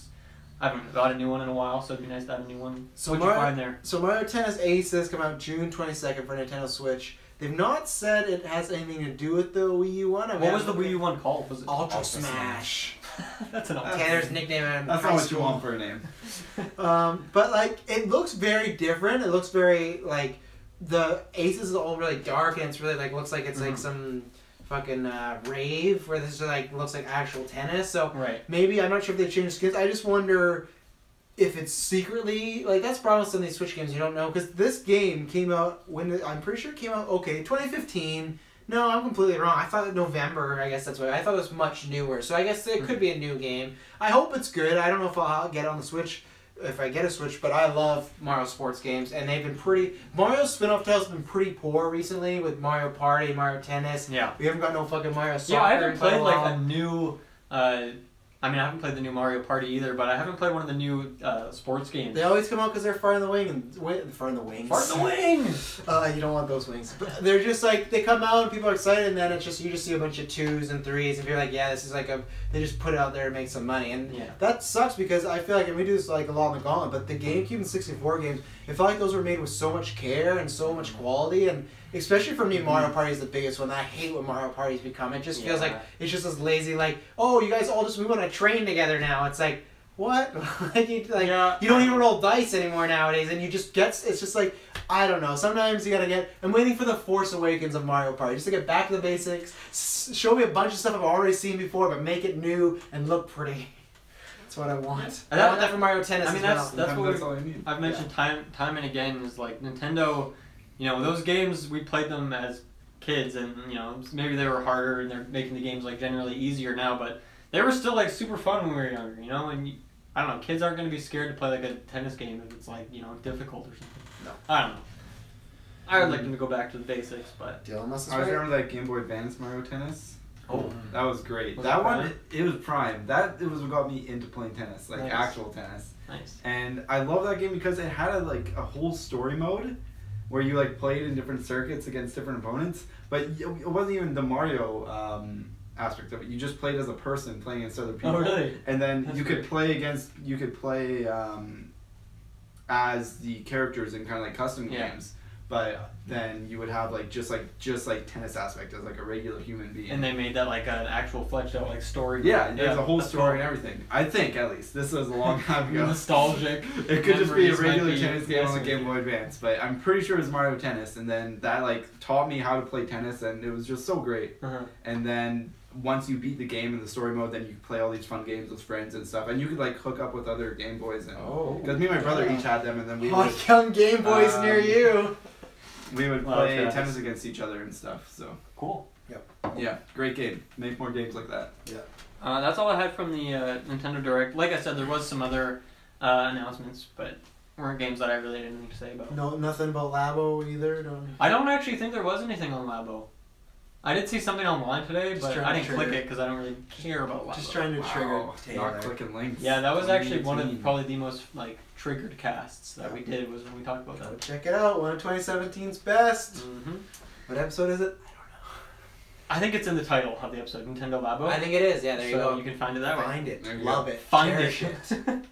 I haven't got a new one in a while, so it'd be nice to have a new one. So What'd you find there? So Mario Tennis Aces come out June 22nd for Nintendo Switch. They've not said it has anything to do with the Wii U one. What was the Wii U one called? Was it Ultra Smash? That's an Tanner's nickname. That's not what you want for a name. But like, it looks very different. It looks very like the Aces is all really dark, and it's really like looks like it's like some fucking rave where this is like looks like actual tennis. So maybe I'm not sure if they changed skins. I just wonder if it's secretly like that's the problem with some of these Switch games you don't know because this game came out I'm pretty sure it came out 2015. No, I'm completely wrong. I thought November. I guess that's what I thought it was much newer. So I guess it could be a new game. I hope it's good. I don't know if I'll get it on the Switch. If I get a Switch, but I love Mario sports games, and they've been Mario's spin-off titles have been pretty poor recently with Mario Party, Mario Tennis. Yeah. We haven't got no fucking Mario Soccer. Yeah, I haven't played like a new. I haven't played the new Mario Party either, but I haven't played one of the new sports games. They always come out because they're far in the wing and far in the wings. Far in the wings. You don't want those wings. But they're just like they come out and people are excited, and then it's just you just see a bunch of 2s and 3s, and you're like, yeah, this is like they just put it out there to make some money, and that sucks because I feel like, and we do this like a lot in the Gauntlet, but the GameCube and 64 games, it felt like those were made with so much care and so much quality, and especially for me, Mario Party is the biggest one. I hate what Mario Party's become. It just feels like it's just this lazy, like, oh, you guys all just move on a train together now. It's like, what? You don't even roll dice anymore nowadays, and you just it's just like, I don't know. Sometimes you gotta I'm waiting for the Force Awakens of Mario Party, just to get back to the basics, show me a bunch of stuff I've already seen before, but make it new and look pretty. That's what I want. I want that for Mario Tennis as well. That's what I've mentioned time and again is like Nintendo. Those games, we played them as kids, and maybe they were harder, and they're making the games like generally easier now, but they were still like super fun when we were younger, and I don't know, kids aren't going to be scared to play like a tennis game if it's like difficult or something. No, I don't know. I would like them to go back to the basics, but Dylan must I remember that Game Boy Advance Mario Tennis. Oh, that was great. Was that it one, it was prime. It was what got me into playing tennis, like actual tennis. Nice. And I love that game because it had a whole story mode where you like played in different circuits against different opponents, but it wasn't even the Mario aspect of it. You just played as a person playing against other people. Oh, really? And then That's you could play as the characters in kind of like custom games. But then you would have just like tennis aspect as like a regular human being. And they made that like an actual fleshed out like story. Yeah, there's a whole story and everything. I think at least this was a long time ago. Nostalgic. It could just be a regular tennis game on the Game Boy Advance, but I'm pretty sure it was Mario Tennis. And then that taught me how to play tennis, and it was just so great. And then once you beat the game in the story mode, then you could play all these fun games with friends and stuff, and you could hook up with other Game Boys. And because me and my brother each had them, and then we would young Game Boys near you. We would play tennis against each other and stuff. So cool. Yep. Yeah, great game. Make more games like that. Yeah. That's all I had from the Nintendo Direct. Like I said, there was some other announcements, but weren't games that I really didn't need to say about. No, nothing about Labo either. I don't actually think there was anything on Labo. I did see something online today, but I didn't click it because I don't really care about Labo. Just trying to trigger Taylor. Not clicking links. Yeah, that was actually one of probably the most triggered casts that we did was when we talked about that. Go check it out. One of 2017's best. What episode is it? I think it's in the title of the episode, Nintendo Labo. I think it is. Yeah, there you go. You can find it that way. Find it. Love it. Find Cherish it.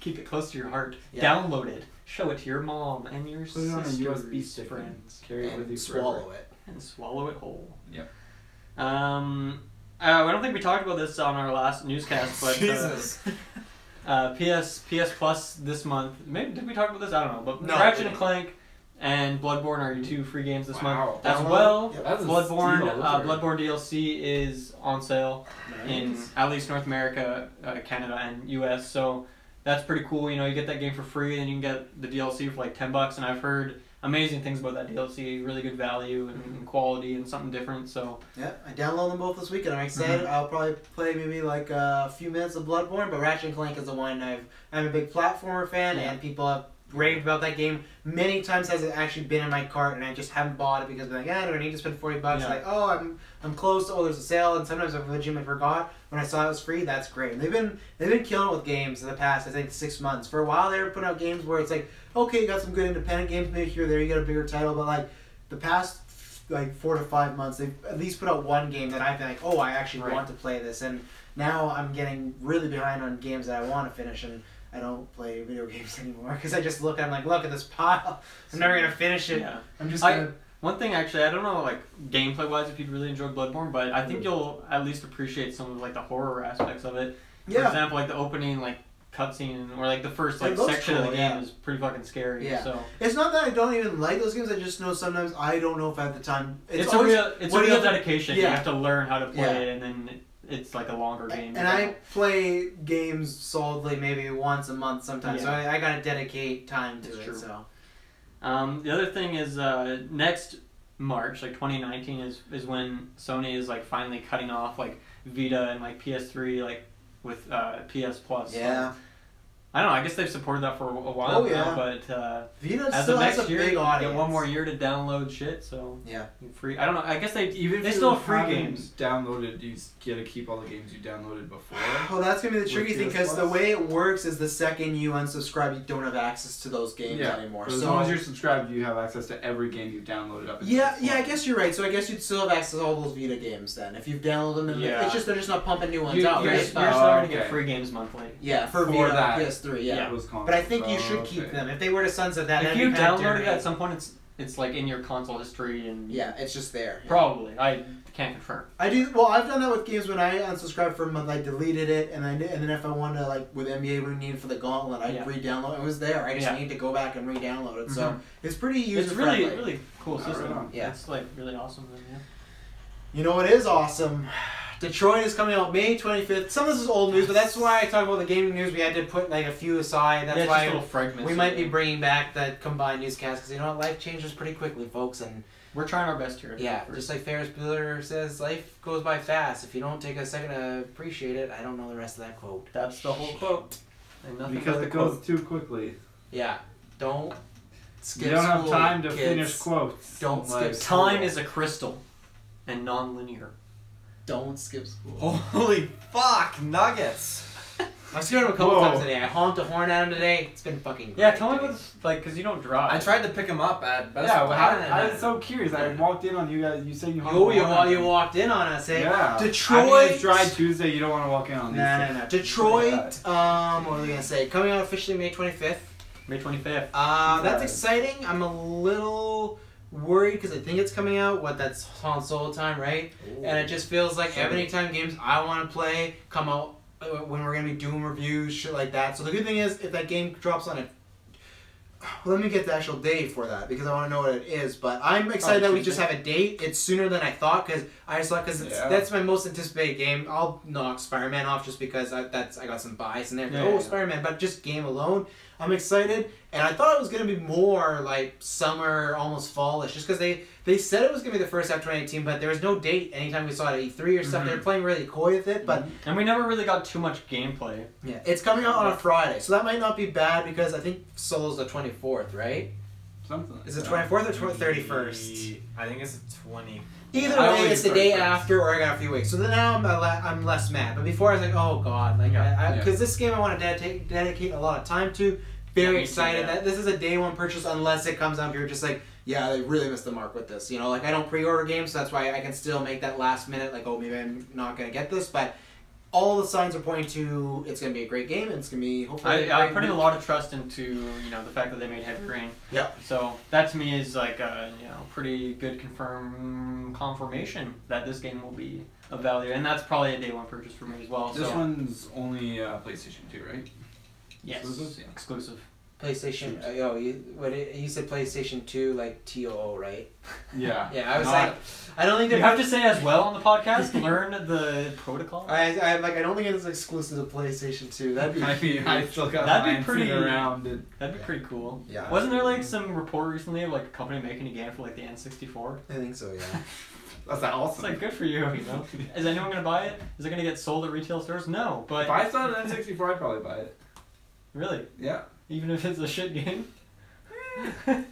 Keep it close to your heart. Yeah. Download it. Show it to your mom and your Put it on a USB sister's stick friends. Carry it with you swallow it. And swallow it whole. Yep. I don't think we talked about this on our last newscast, but Jesus. PS Plus this month. Maybe did we talk about this? I don't know. But No, Ratchet and Clank and Bloodborne are your two free games this month. As Download. well, Yep. That's a Bloodborne steal. Bloodborne DLC is on sale in at least North America, Canada, and US. So that's pretty cool. You get that game for free, and you can get the DLC for like $10. And I've heard amazing things about that DLC. Really good value and quality and something different. So yeah, I downloaded them both this weekend. I'm excited. I'll probably play maybe like a few minutes of Bloodborne, but Ratchet and Clank is the one I'm a big platformer fan, and people have raved about that game many times. Has it actually been in my cart, and I just haven't bought it because I'm like, I don't need to spend $40. Like, oh, I'm close. Oh, there's a sale, and sometimes I've legitimately forgot. When I saw it was free, that's great. And they've been killing it with games in the past, I think, 6 months. For a while, they were putting out games where it's like, okay, you got some good independent games, maybe here or there, you get a bigger title, but like the past like 4 to 5 months, they've at least put out one game that I've been like, oh, I actually want to play this. And now I'm getting really behind on games that I want to finish, and I don't play video games anymore because I just look at this pile. I'm never gonna finish it. Yeah. I'm just gonna. One thing, actually, I don't know, like, gameplay-wise, if you'd really enjoy Bloodborne, but I think you'll at least appreciate some of, like, the horror aspects of it. For example, like, the opening, like, cutscene, or, like, the first, like, section of the game is pretty fucking scary. Yeah. So. It's not that I don't even like those games, I just know sometimes I don't know if I have the time. It's a real dedication. You have to learn how to play it, and then it's, like, a longer game. And I play games solidly maybe once a month sometimes, so I gotta dedicate time to it. True. So. The other thing is next March, like 2019, is when Sony is like finally cutting off like Vita and like PS3 like with PS Plus. Yeah. So, I don't know. I guess they've supported that for a while now, but Vita as still of next has a year, big you audience. get one more year to download shit. So free. I don't know. I guess they still have free games downloaded. You get to keep all the games you downloaded before. Oh, that's gonna be the tricky thing because the way it works is the second you unsubscribe, you don't have access to those games anymore. So as long as you're subscribed, you have access to every game you've downloaded up. I guess you're right. So I guess you'd still have access to all those Vita games then if you've downloaded them. It's just they're just not pumping new ones out. You're still going to get free games monthly. Yeah, for Vita and PS3. Yeah. But I think you should keep them. If they were to sunset that, if you downloaded it at some point, it's like in your console history and it's just there. Probably, I can't confirm. I do. Well, I've done that with games when I unsubscribed for a month. I deleted it, and then if I wanted to, like with NBA when we needed for the Gauntlet, I'd re-download. It was there. I just need to go back and re-download it. So it's pretty user friendly. It's really cool system. Right. Yeah, it's like really awesome. Then, You know what is awesome? Detroit is coming out May 25th. Some of this is old news, but that's why I talk about the gaming news. We had to put like a few aside. That's why just little fragments. We might be bringing back that combined newscast because you know what, life changes pretty quickly, folks, and we're trying our best here. Yeah, just like Ferris Bueller says, life goes by fast. If you don't take a second to appreciate it, I don't know the rest of that quote. That's the whole quote. Because it goes too quickly. Yeah, don't skip. You don't have time to kids. finish quotes. Don't skip. Time is a crystal, and non-linear. Don't skip school. Holy fuck, nuggets! I've scared him a couple times today. I honked a horn at him today. It's been fucking great. Tell me what's like, because you don't drive. I tried to pick him up at Best Buy. I was so curious. I walked in on you guys. You saying you honked you walked in on us, eh? Yeah. Detroit. I mean, it's Dry Tuesday. You don't want to walk in on these. No. Detroit. What are we gonna say? Coming out officially May 25th. May 25th. That's exciting. I'm a little worried because I think it's coming out. That's Han Solo time, right? Ooh. And it just feels like anytime games I want to play come out when we're gonna be doing reviews, shit like that. So the good thing is, if that game drops on it, let me get the actual date for that because I want to know what it is. But I'm excited that we just have a date. It's sooner than I thought because that's my most anticipated game. I'll knock Spider-Man off just because I got some bias in there. Spider-Man, but just game alone, I'm excited. And I thought it was gonna be more like summer, almost fallish, just because they said it was gonna be the first half of 2018, but there was no date. Anytime we saw it at E3 or stuff, they were playing really coy with it. But and we never really got too much gameplay. Yeah, it's coming out on a Friday, so that might not be bad because I think Solo's the 24th, right? Something. Is it 24th or 31st? I think it's the 20th. Either way, it's the day after, or I got a few weeks. So then now I'm less mad. But before I was like, oh god, like because this game I want to dedicate a lot of time to. Very excited that this is a day one purchase unless it comes out here just like, yeah, they really missed the mark with this. You know, like I don't pre-order games, so that's why I can still make that last minute, like, oh, maybe I'm not going to get this. But all the signs are pointing to it's going to be a great game and it's going to be hopefully I'm putting a lot of trust into, the fact that they made Heavy Rain. Yep. So that to me is like a, pretty good confirmation that this game will be of value. And that's probably a day one purchase for me as well. This one's only PlayStation 2, right? Yes, exclusive. PlayStation. You said PlayStation 2 like TOO, right? Yeah. Yeah, I was like, I don't think you have to say as well on the podcast. Learn the protocol. I don't think it's exclusive to PlayStation 2. That'd be. I still got that'd be pretty around. That'd be pretty cool. Yeah. Wasn't there like some report recently of like a company making a game for like the N64? I think so. Yeah. That's awesome. It's like good for you. Is anyone gonna buy it? Is it gonna get sold at retail stores? No, but if I saw an N64, I'd probably buy it. Really? Yeah. Even if it's a shit game? I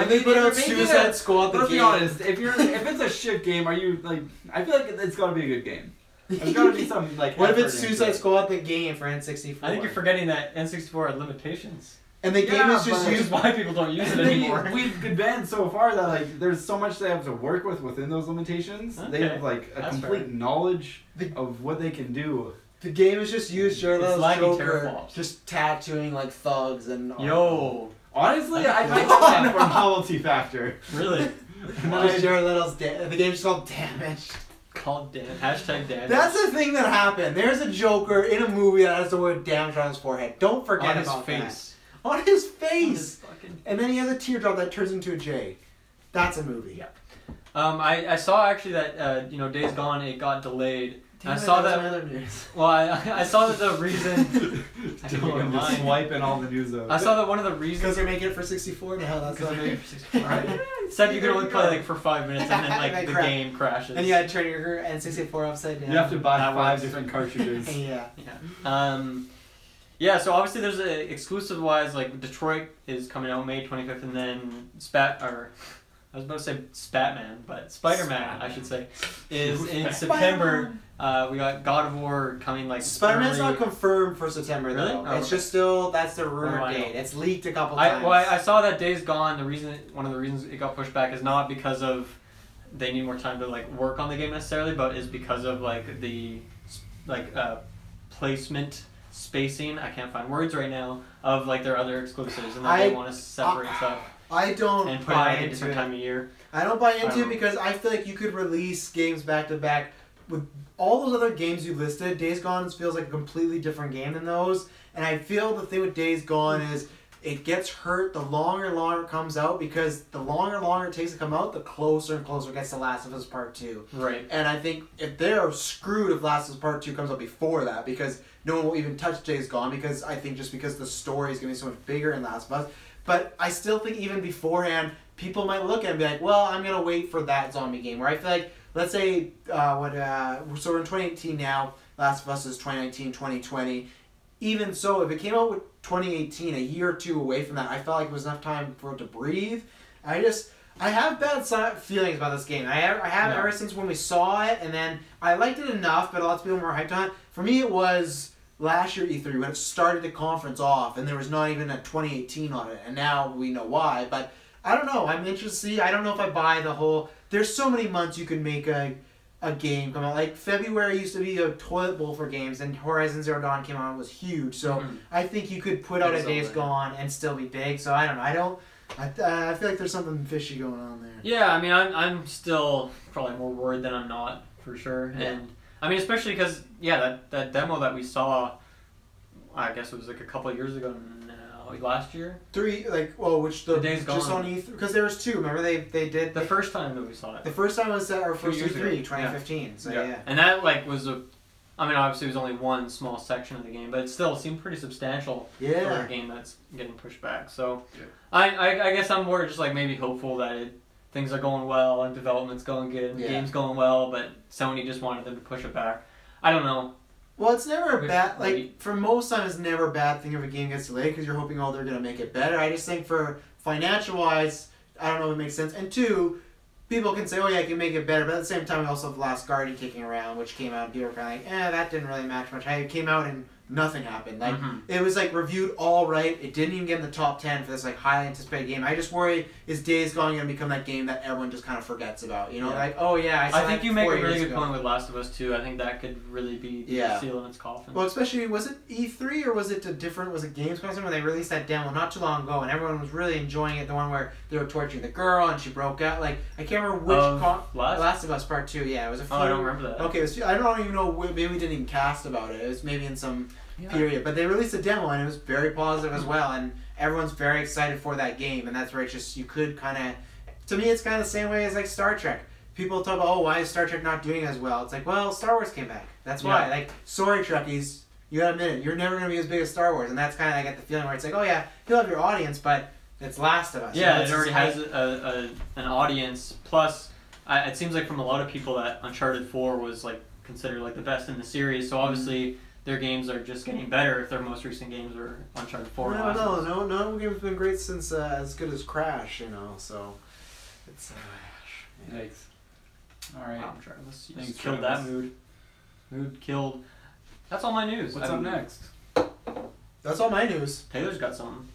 think put out Suicide Squad the game. Let's be honest, if it's a shit game, are you like? I feel like it's gotta be a good game. There's gotta be some like. What if it's Suicide Squad the game for N64? I think you're forgetting that N64 had limitations. And the game is just which used. is why people don't use it anymore. We've advanced so far that like there's so much they have to work with within those limitations. Okay. They have like a That's complete fair. knowledge of what they can do. The game is just used Jared It's Leto's lacking Joker, teraflops. just tattooing like thugs and. Yo, Honestly, I I think might that's take that for novelty factor. really? Just Jared Leto's the game's called Damage. Called Dan. Hashtag Dan. That's the thing that happened. There's a Joker in a movie that has the word damage on his forehead. Don't forget on his about face. that. On his face. Fucking... And then he has a teardrop that turns into a J. That's a movie. Yeah. I saw actually that Days Gone, it got delayed. Damn I saw that. Other news. Well, I saw that the reason. I can read your Just mind. swiping all the news up. I saw that one of the Because reasons. they're making it for 64 now. That's Because what they're I making it for 64. Right. Said you could only play like for 5 minutes and then like Like the crap. game crashes. And you gotta turn your N64 upside down. You have to buy That 5 works. different cartridges. Yeah. Yeah, so obviously there's a exclusive wise, like Detroit is coming out May 25th, and then I was about to say Spatman, but Spider-Man, I should say, is in September. We got God of War coming like Spider-Man's early- not confirmed for September though. Really? Oh, It's okay. just still, that's the Oh, rumor I know. date. It's leaked a couple times. I saw that Days Gone. One of the reasons it got pushed back is not because of they need more time to like work on the game necessarily, but is because of like the placement spacing. I can't find words right now of like their other exclusives, and that they want to separate stuff I don't and put it buy like a into different it. time of year. I don't buy into don't it know. because I feel like you could release games back to back with all those other games you listed. Days Gone feels like a completely different game than those, and I feel the thing with Days Gone is it gets hurt the longer and longer it comes out, because the longer and longer it takes to come out, the closer and closer it gets to Last of Us Part 2. Right. And I think if they're screwed if Last of Us Part 2 comes out before that, because no one will even touch Days Gone, because I think just because the story is going to be so much bigger in Last of Us. But I still think even beforehand, people might look at it and be like, well, I'm going to wait for that zombie game. Where I feel like, let's say, so we're in 2018 now, Last of Us is 2019, 2020. Even so, if it came out with 2018, a year or two away from that, I felt like it was enough time for it to breathe. I have bad feelings about this game. I have ever since when we saw it, and then I liked it enough, but lots of people were hyped on it. For me, it was last year E3 when it started the conference off, and there was not even a 2018 on it, and now we know why. But I don't know. I'm interested to see. I don't know if I buy the whole. There's so many months you can make a game come out. Like February used to be a toilet bowl for games, and Horizon Zero Dawn came out and was huge. So I think you could put out a Days Gone and still be big. So I don't know. I feel like there's something fishy going on there. Yeah, I mean, I'm still probably more worried than I'm not, for sure. Yeah. And I mean, especially because that demo that we saw, I guess it was like a couple of years ago now, like last year. Which the Days just Gone. on E3, because there was two. Remember they did The first time that we saw it. the first time was our 2 first years E3, ago. 2015. So yeah. And that like was I mean, obviously it was only one small section of the game, but it still seemed pretty substantial for a game that's getting pushed back. So I guess I'm more just like maybe hopeful that things are going well and development's going good and the game's going well, but Sony just wanted them to push it back. I don't know. Well, it's never a Which bad, might like, for most time, it's never a bad thing if a game gets delayed, because you're hoping, oh, they're going to make it better. I just think for financial-wise, I don't know if it makes sense. And two, people can say, oh, yeah, I can make it better, but at the same time, we also have Last Guardian kicking around, which came out, and people were kind of like, that didn't really match much. It came out and nothing happened. Like, it was, like, reviewed all right. It didn't even get in the top 10 for this, like, highly anticipated game. I just worry, is Days Gone going to become that game that everyone just kind of forgets about? You know, like, oh, yeah, I think you make a 4 really years good ago. point with Last of Us 2. I think that could really be the seal in its coffin. Well, especially, was it E3 or was it was it Gamescom or something where they released that demo not too long ago and everyone was really enjoying it, the one where they were torturing the girl and she broke out, like, I can't remember which Last of Us Part 2, yeah, it was a few. Oh, I don't remember that. Okay, I don't even know, maybe we didn't even cast about it, it was maybe in some period, but they released a demo and it was very positive as well, and everyone's very excited for that game, and that's where it's just, you could kind of, to me it's kind of the same way as like Star Trek. People talk about, oh, why is Star Trek not doing as well? It's like, well, Star Wars came back. That's why. Like, sorry, Trekkies, you gotta admit it, you're never gonna be as big as Star Wars, and that's kind of, I get the feeling where it's like, oh yeah, you'll have your audience, but it's Last of Us. Yeah, you know, it already has an audience. Plus, it seems like from a lot of people that Uncharted 4 was like considered like the best in the series. So obviously, their games are just getting better if their most recent games are Uncharted 4. No game's been great since as good as Crash, you know, so it's Thanks. Alright. Wow, Travis, you Thanks, just killed Travis. that mood. Mood killed. That's all my news. What's up next? That's all my news. Taylor's got something.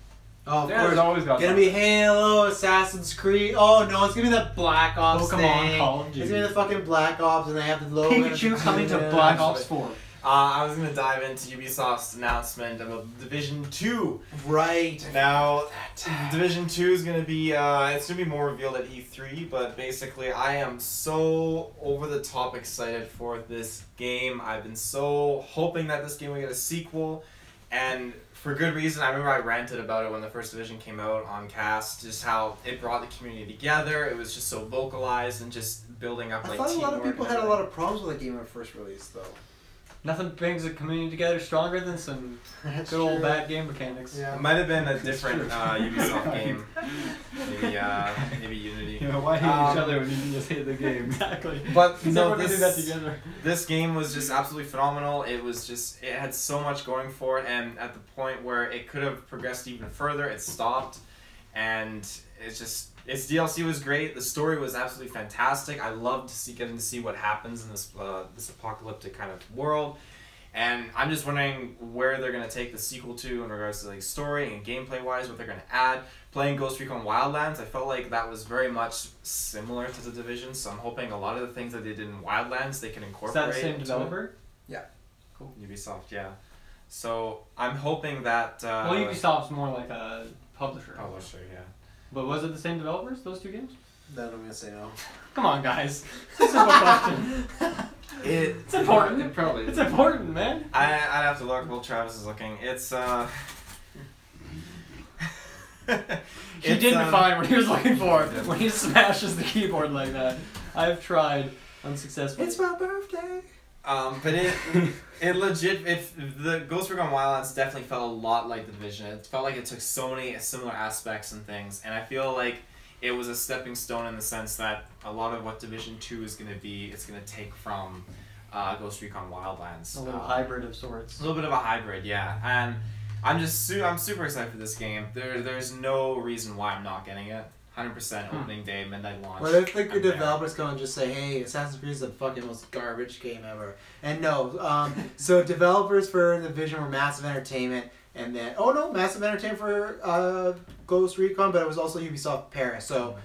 Oh, of Yeah, course. there's always got Gonna be Halo, Assassin's Creed. Oh no, it's gonna be the Black Ops Pokemon, thing. Call of Duty. It's gonna be the fucking Black Ops, and they have the logo. Pikachu coming to Black Ops 4. I was gonna dive into Ubisoft's announcement about Division 2. Right. Now, Division 2 is gonna be it's gonna be more revealed at E3, but basically I am so over the top excited for this game. I've been so hoping that this game will get a sequel, and for good reason. I remember I ranted about it when the first Division came out on Cast, just how it brought the community together. It was just so vocalized and just building up I like thought a lot of teamwork people and had a everything. lot of problems with the game when it first released, though. Nothing brings a community together stronger than some That's good old true. bad game mechanics. Yeah. It might have been a different Ubisoft game. Maybe Unity. You know, why hate each other when you can just hate the game? Exactly. But No, no, we do that together. this game was just absolutely phenomenal. It had so much going for it, and at the point where it could have progressed even further, it stopped. And its DLC was great. The story was absolutely fantastic. I loved getting to see what happens in this apocalyptic kind of world. And I'm just wondering where they're gonna take the sequel to in regards to like story and gameplay wise, what they're gonna add. Playing Ghost Recon Wildlands, I felt like that was very much similar to the Division, so I'm hoping a lot of the things that they did in Wildlands they can Is incorporate. that the same into developer? Yeah. Cool. Ubisoft, yeah. So I'm hoping that. Well, Ubisoft's more like a publisher. Publisher, yeah. But was it the same developers, those two games? Then I'm gonna say no. Come on, guys. Simple question. It's important. It probably It's is. important, man. I'd have to look while Travis is looking. It's He didn't find what he was looking for when he smashes the keyboard like that. I've tried unsuccessfully. It's my birthday. But the Ghost Recon Wildlands definitely felt a lot like the Division. It felt like it took so many similar aspects and things, and I feel like it was a stepping stone in the sense that a lot of what Division 2 is going to be, it's going to take from Ghost Recon Wildlands. A little hybrid of sorts. A little bit of a hybrid, yeah. And I'm super excited for this game. There's no reason why I'm not getting it. 100% opening day, midnight launch. What if like the I'm there. developers go and just say, "Hey, Assassin's Creed is the fucking most garbage game ever"? And no, so developers for the Division were Massive Entertainment, and then Massive Entertainment for Ghost Recon, but it was also Ubisoft Paris. So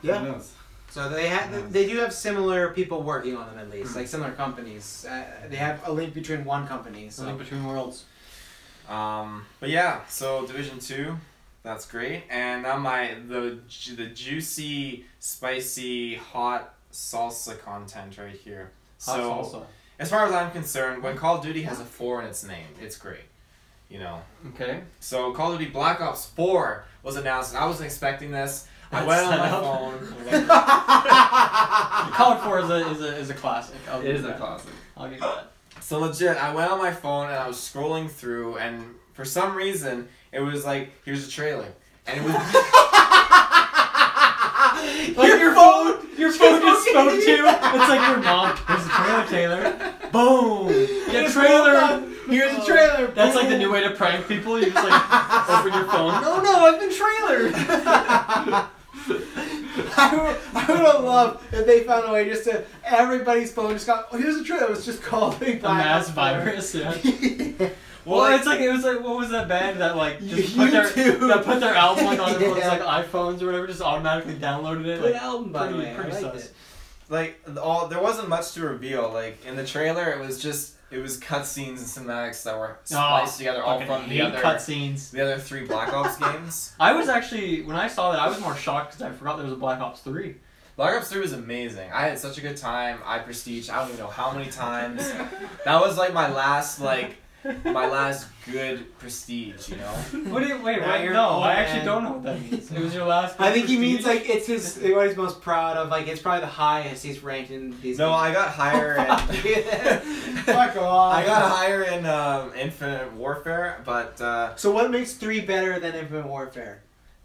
Who yeah, knows? so they do have similar people working on them at least, like similar companies. They have a link between one company. A So link between worlds. But yeah, so Division 2, that's great. And now the juicy, spicy, hot salsa content right here. Hot So salsa. as far as I'm concerned, when Call of Duty has a 4 in its name, it's great. You know. Okay. So Call of Duty Black Ops 4 was announced, and I wasn't expecting this. I That's went on my set phone. Call of 4 is a classic. I'll It give is you a that. classic. I'll give you that. So legit, I went on my phone and I was scrolling through, and for some reason, it was like, here's a trailer. And it was... Like your phone just spoke to you. It's like your mom. Here's a trailer, Taylor. Boom. Yeah, trailer. here's a trailer. That's like the new way to prank people. You just like open your phone. No, I've been trailered. I would have loved if they found a way just to everybody's phone just got. Oh, here's a trailer. It was just called A mass virus. Yeah. Well, Well, it was like what was that band that like just put YouTube. their album like on Yeah. like iPhones or whatever, just automatically downloaded it. Good Like, album, by the pretty- way. I pretty liked sus. it. like, there wasn't much to reveal. Like, in the trailer, it was cutscenes and cinematics that were spliced together all fucking from hate cutscenes. the other 3 Black Ops games. I was actually when I saw that I was more shocked because I forgot there was a Black Ops 3. Black Ops 3 was amazing. I had such a good time. I prestiged, I don't even know how many times. That was like my last good prestige, you know? Wait, Now you're no, old, I actually man. don't know what that means. It was your last. I think he prestige? means like it's what he's most proud of. Like it's probably the highest he's ranked in these. No, I got higher in... Fuck off. I got higher in Infinite Warfare, but So what makes 3 better than Infinite Warfare?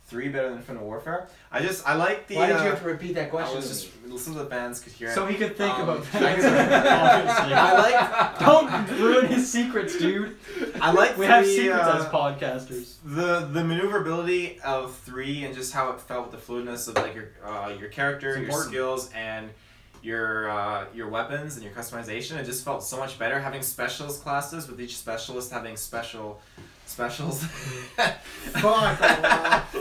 3 better than Infinite Warfare. I like the... Why did you have to repeat that I question? was to just... me? Listen to the fans could hear it. So he could think about I that. Obviously. like... Don't ruin his secrets, dude. I like We have 3, secrets as podcasters. The maneuverability of 3 and just how it felt with the fluidness of like your character, It's your important. skills, and your weapons and your customization. It just felt so much better having specialist classes with each specialist having special specials. Fuck off.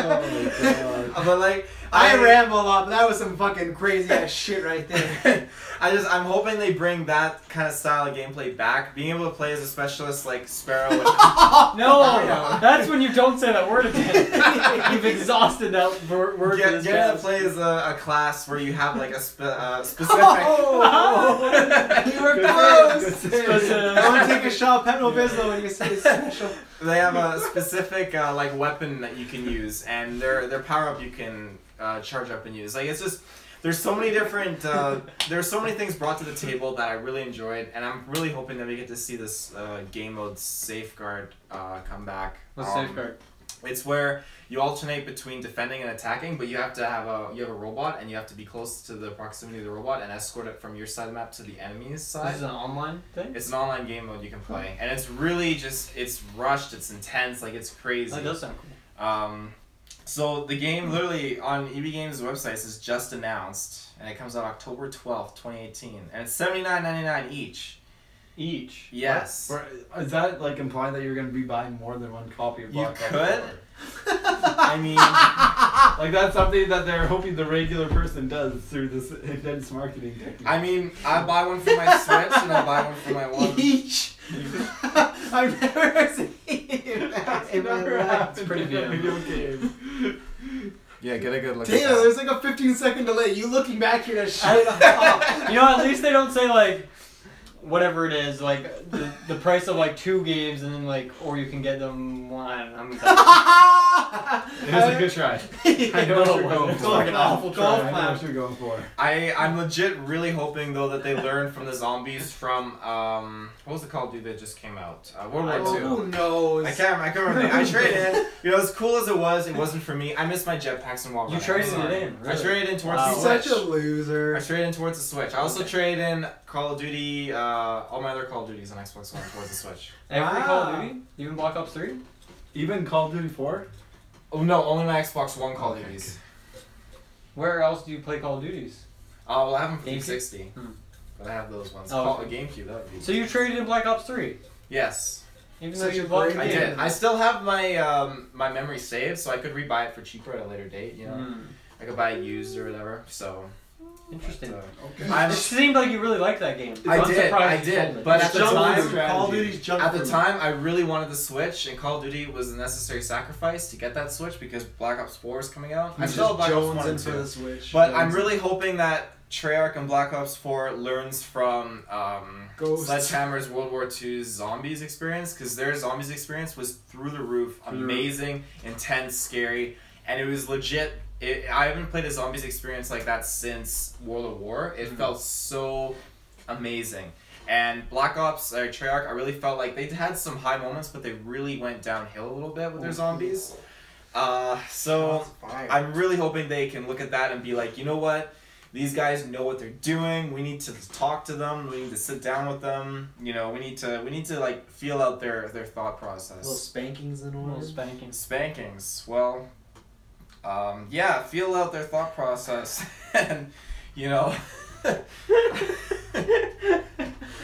Oh my But like, I ramble a lot, but that was some fucking crazy ass shit right there. I'm hoping they bring that kind of style of gameplay back. Being able to play as a specialist like Sparrow and No, that's when you don't say that word again. You've exhausted that word. getting to play as a class where you have like a specific. You were Good close. save, good save. I want to take a shot of Pepto-Bismol when you say special. They have a specific like weapon that you can use, and their power up you can charge up and use. Like it's just. There's so many different, there's so many things brought to the table that I really enjoyed, and I'm really hoping that we get to see this game mode Safeguard come back. What's Safeguard? It's where you alternate between defending and attacking, but you have a robot, and you have to be close to the proximity of the robot and escort it from your side of the map to the enemy's side. This is an online thing? It's an online game mode you can play, and it's really just, it's rushed, it's intense, like it's crazy. That does sound cool. So the game literally on EB Games' website is just announced, and it comes out October 12th, 2018, and it's $79.99 each. Each? Yes. Is that like implying that you're going to be buying more than one copy of You Black Ops could. 4? I mean, Like that's something that they're hoping the regular person does through this intense marketing technique. I mean, I buy one for my Switch and I buy one for my one. Each. I've never seen that in my life. It's pretty video video. game. Yeah, get a good look. Taylor, at that. there's like a 15-second delay. You looking back here to shit. You know, at least they don't say like whatever it is, like the price of like 2 games, and then like, or you can get them one. It was a good try. I know what you're going It's for. like an awful Golf try. I know what you're going for. I'm legit really hoping though that they learn from the zombies from what was the Call of Duty that just came out? World War II. Who knows? I can't remember. I traded in. You know, as cool as it wasn't for me. I miss my jetpacks and wall You running. traded I'm sorry. it in, I really? traded in towards Wow. the He's Switch. such a loser. I traded in towards the Switch. I also traded in Call of Duty, all my other Call of Duties on Xbox One towards the Switch. Every Wow. Call of Duty? Even Black Ops 3? Even Call of Duty 4? Oh no, only my Xbox One Call of Duties. Where else do you play Call of Duties? Well, I have them for GameCube? 360. Hmm. But I have those ones. Oh, Call okay. a GameCube, that would be. So you traded in Black Ops 3? Yes, Even Such though you a bought great the I game? did. I still have my my memory saved, so I could rebuy it for cheaper at a later date. You know, Hmm. I could buy it used or whatever. So. Interesting. Okay. I'm- It seemed like you really liked that game. I I'm did, surprised I you did, sold it. but It's at the junk time- food. Call of Duty's junk At the food. time, I really wanted the Switch, and Call of Duty was a necessary sacrifice to get that Switch because Black Ops 4 is coming out. I He's still just have Black Ops 1 jonesing and for 2. the Switch. But I'm really hoping that Treyarch and Black Ops 4 learns from Ghosts. Sledgehammer's World War II's Zombies experience, because their Zombies experience was through the roof, amazing, intense, scary, and it was legit. I haven't played a Zombies experience like that since World of War. It felt so amazing. And Black Ops, Treyarch, I really felt like they had some high moments, but they really went downhill a little bit with their zombies. So I'm really hoping they can look at that and be like, you know what? These guys know what they're doing. We need to talk to them. We need to sit down with them. You know, we need to like feel out their thought process. Little spankings and all. Little spankings. Spankings. Well, yeah, feel out their thought process, and you know.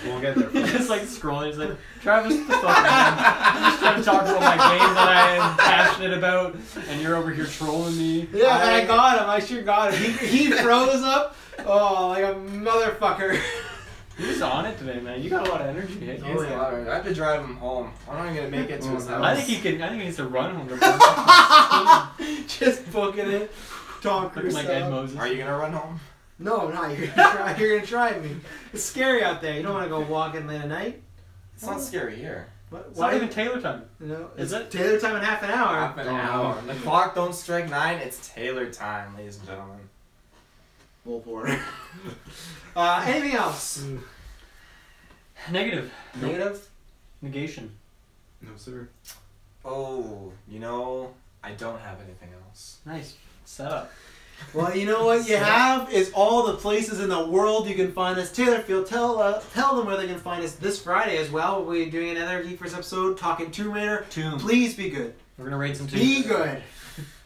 We'll get there. He's just like scrolling. He's like, Travis, what the fuck, man? I'm just trying to talk about my game that I am passionate about, and you're over here trolling me. Yeah, but I got him. I sure got him. He froze up. Oh, like a motherfucker. He's on it today, man. You got a lot of energy. Hey? Oh, yeah. I have to drive him home. I'm not gonna make it to his house. I think he needs to run home. Just booking it. Tom Looking Cruise. like Ed Moses. Are you gonna run home? No, I'm not. You're gonna try. You're gonna try me. It's scary out there. You don't want to go walking late at night. It's not scary here. What? It's not even Taylor time. No. Is It's it? Taylor time in half an hour. Half an Oh, hour. no. The clock don't strike 9. It's Taylor time, ladies and gentlemen. Bullboard. Anything else? Negative. Negative? Negation. No, sir. Oh, you know, I don't have anything else. Nice setup. Well, you know what you have is all the places in the world you can find us. Taylor Field, tell them where they can find us this Friday as well. We'll be doing another GeekVerse episode talking Tomb Raider. Please Please be good. We're gonna raid some tunes. Be good.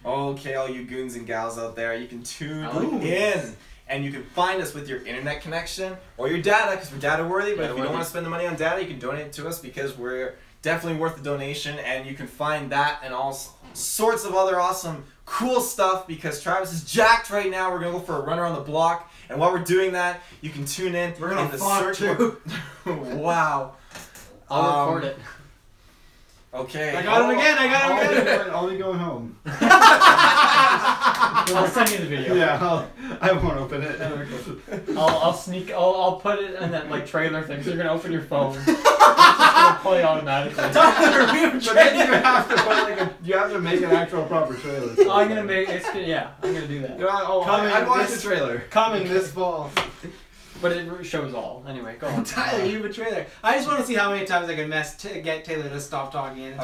Okay, all you goons and gals out there, you can tune I like in And you can find us with your internet connection or your data, because we're data worthy. But if you don't want to spend the money on data, you can donate it to us because we're definitely worth the donation. And you can find that and all sorts of other awesome, cool stuff because Travis is jacked right now. We're going to go for a run around the block. And while we're doing that, you can tune in. We're going to search too. Wow. I'll record it. Okay. I got him again. I'll be going home. I'll send you the video. Yeah, I won't open it. I'll sneak. I'll put it in that like trailer thing. So you're gonna open your phone. It's just gonna play automatically. But then you have to put you have to make an actual proper trailer. Oh, I'm gonna make. I'm gonna do that. I'd watch the trailer. Coming this fall. But it shows all. Anyway, go on. Tyler, you have a trailer. I just want to see how many times I can get Taylor to stop talking. And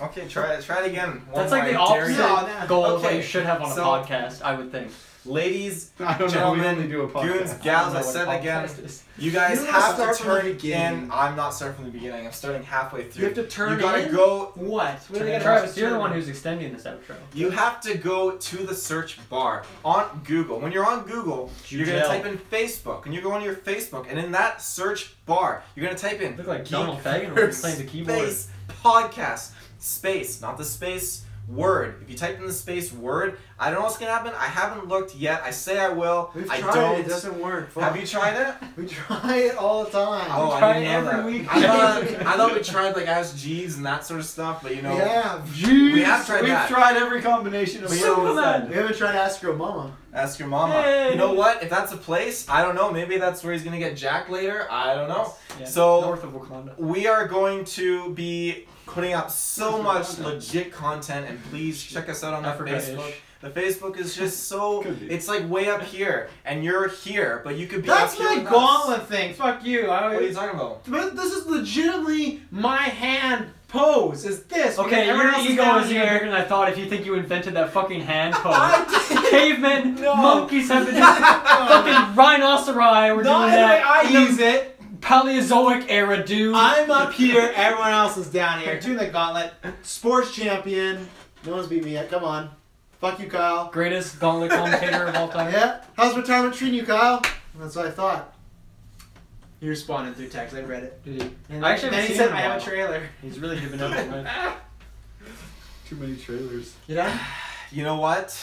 Okay, try it again. That's like the opposite goal of what you should have on a so, podcast, I would think. Ladies, I don't know. We only do a podcast. Goons, gals, I said again. You guys have to turn in. I'm not starting from the beginning. I'm starting halfway through. You have to turn in? You gotta go. What? Travis, you're the one who's extending this outro. You have to go to the search bar on Google. When you're on Google, you're gonna type in Facebook, and you go on your Facebook, and in that search bar, you're gonna type in. Look like Donald Fagan when he's playing the keyboard. Space podcast. Space, not the space. Word. If you type in the space word, I don't know what's gonna happen. I haven't looked yet. I say I will. We've I tried don't. it. It doesn't work. Fuck. Have you tried it? We try it all the time. Oh, We I try didn't it know every that. week. I thought we tried like Ask Jeeves and that sort of stuff, but you know. Yeah. We have tried We've that. tried every combination of Superman. We haven't tried to ask your mama. Ask your mama. Hey. You know what? If that's a place, I don't know. Maybe that's where he's gonna get jacked later. I don't know. Yeah, So north of Wakanda. we are going to be putting up so much legit content, and please check us out on that Facebook. The Facebook is just so, it's like way up here, and you're here, but you could be That's up here my with us. gauntlet thing. Fuck you. What are you talking about? But this is legitimately my hand pose. Is this? Okay, Because everyone your else ego down is here. bigger than I thought if you think you invented that fucking hand pose. I did. Cavemen, No. monkeys have been fucking rhinoceri were No, doing anyway, that. I in the use it. Paleozoic era, dude. I'm up here. Everyone else is down here. Doing the gauntlet. Sports champion. No one's beat me yet. Come on. Fuck you, Kyle. Greatest gauntlet commentator of all time. Yeah. How's retirement treating you, Kyle? That's what I thought. He responded through text. I read it. Did he? And I actually then haven't he seen said, him I in a have a while. trailer. He's really giving up on it. Too many trailers. You done? You know what?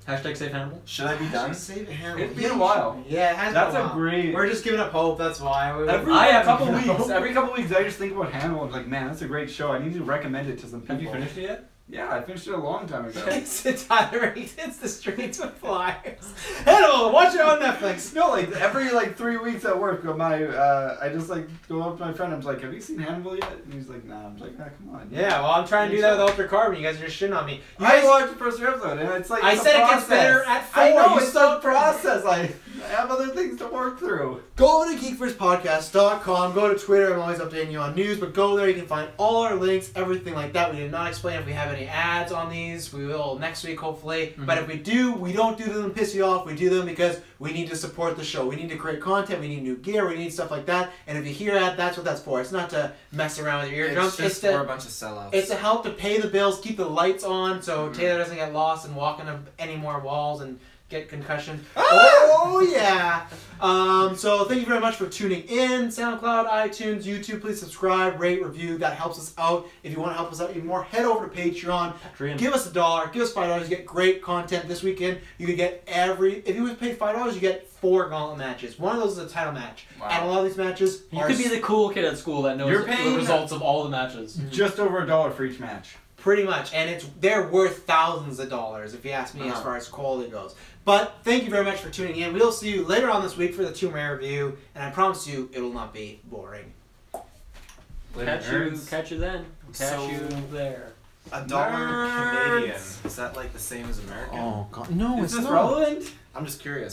Hashtag safe Hannibal. Should I be done? Save a hand. It's been a while. Yeah, it has That's been a while. great. We're just giving up hope. That's why. I have couple no weeks. hope. Every couple weeks, I just think about Hannibal. I'm like, man, that's a great show. I need to recommend it to some people. Have you finished it yet? Yeah, I finished it a long time ago. Tyler hits the streets with flyers. Hello, watch it on Netflix. No, like every 3 weeks at work, I just go up to my friend. I'm like, have you seen Hannibal yet? And he's like, nah. I'm like, ah, come on. Yeah, well, I'm trying to do that with Ultra Carbon. You guys are just shitting on me. You I guys, watched the first episode, and it's like I it's a said it gets process. better at 4. I know You it's still- a process. I have other things to work through. Go to GeekVersePodcast.com. Go to Twitter. I'm always updating you on news, but go there. You can find all our links, everything like that. We did not explain if we have any ads on these. We will next week, hopefully. But if we do, we don't do them to piss you off. We do them because we need to support the show. We need to create content. We need new gear. We need stuff like that. And if you hear that, that's what that's for. It's not to mess around with your eardrums. It's just for a bunch of sellouts. It's to help to pay the bills, keep the lights on, so Taylor doesn't get lost and walk into any more walls and get concussion. Oh yeah! So thank you very much for tuning in. SoundCloud, iTunes, YouTube. Please subscribe, rate, review. That helps us out. If you want to help us out even more, head over to Patreon. Give us $1. Give us $5. You get great content this weekend. You can get if you pay $5, you get 4 gauntlet matches. One of those is a title match. Wow. And a lot of these matches You could be the cool kid at school that knows You're the paying- results of all the matches. Just over $1 for each match. Pretty much, and they're worth thousands of dollars if you ask me as far as quality goes. But thank you very much for tuning in. We'll see you later on this week for the Tomb Raider review, and I promise you it will not be boring. Catch you then. Catch So- you there. $1 Nerds. Canadian. Is that like the same as American? God, no, Is this relevant? I'm just curious.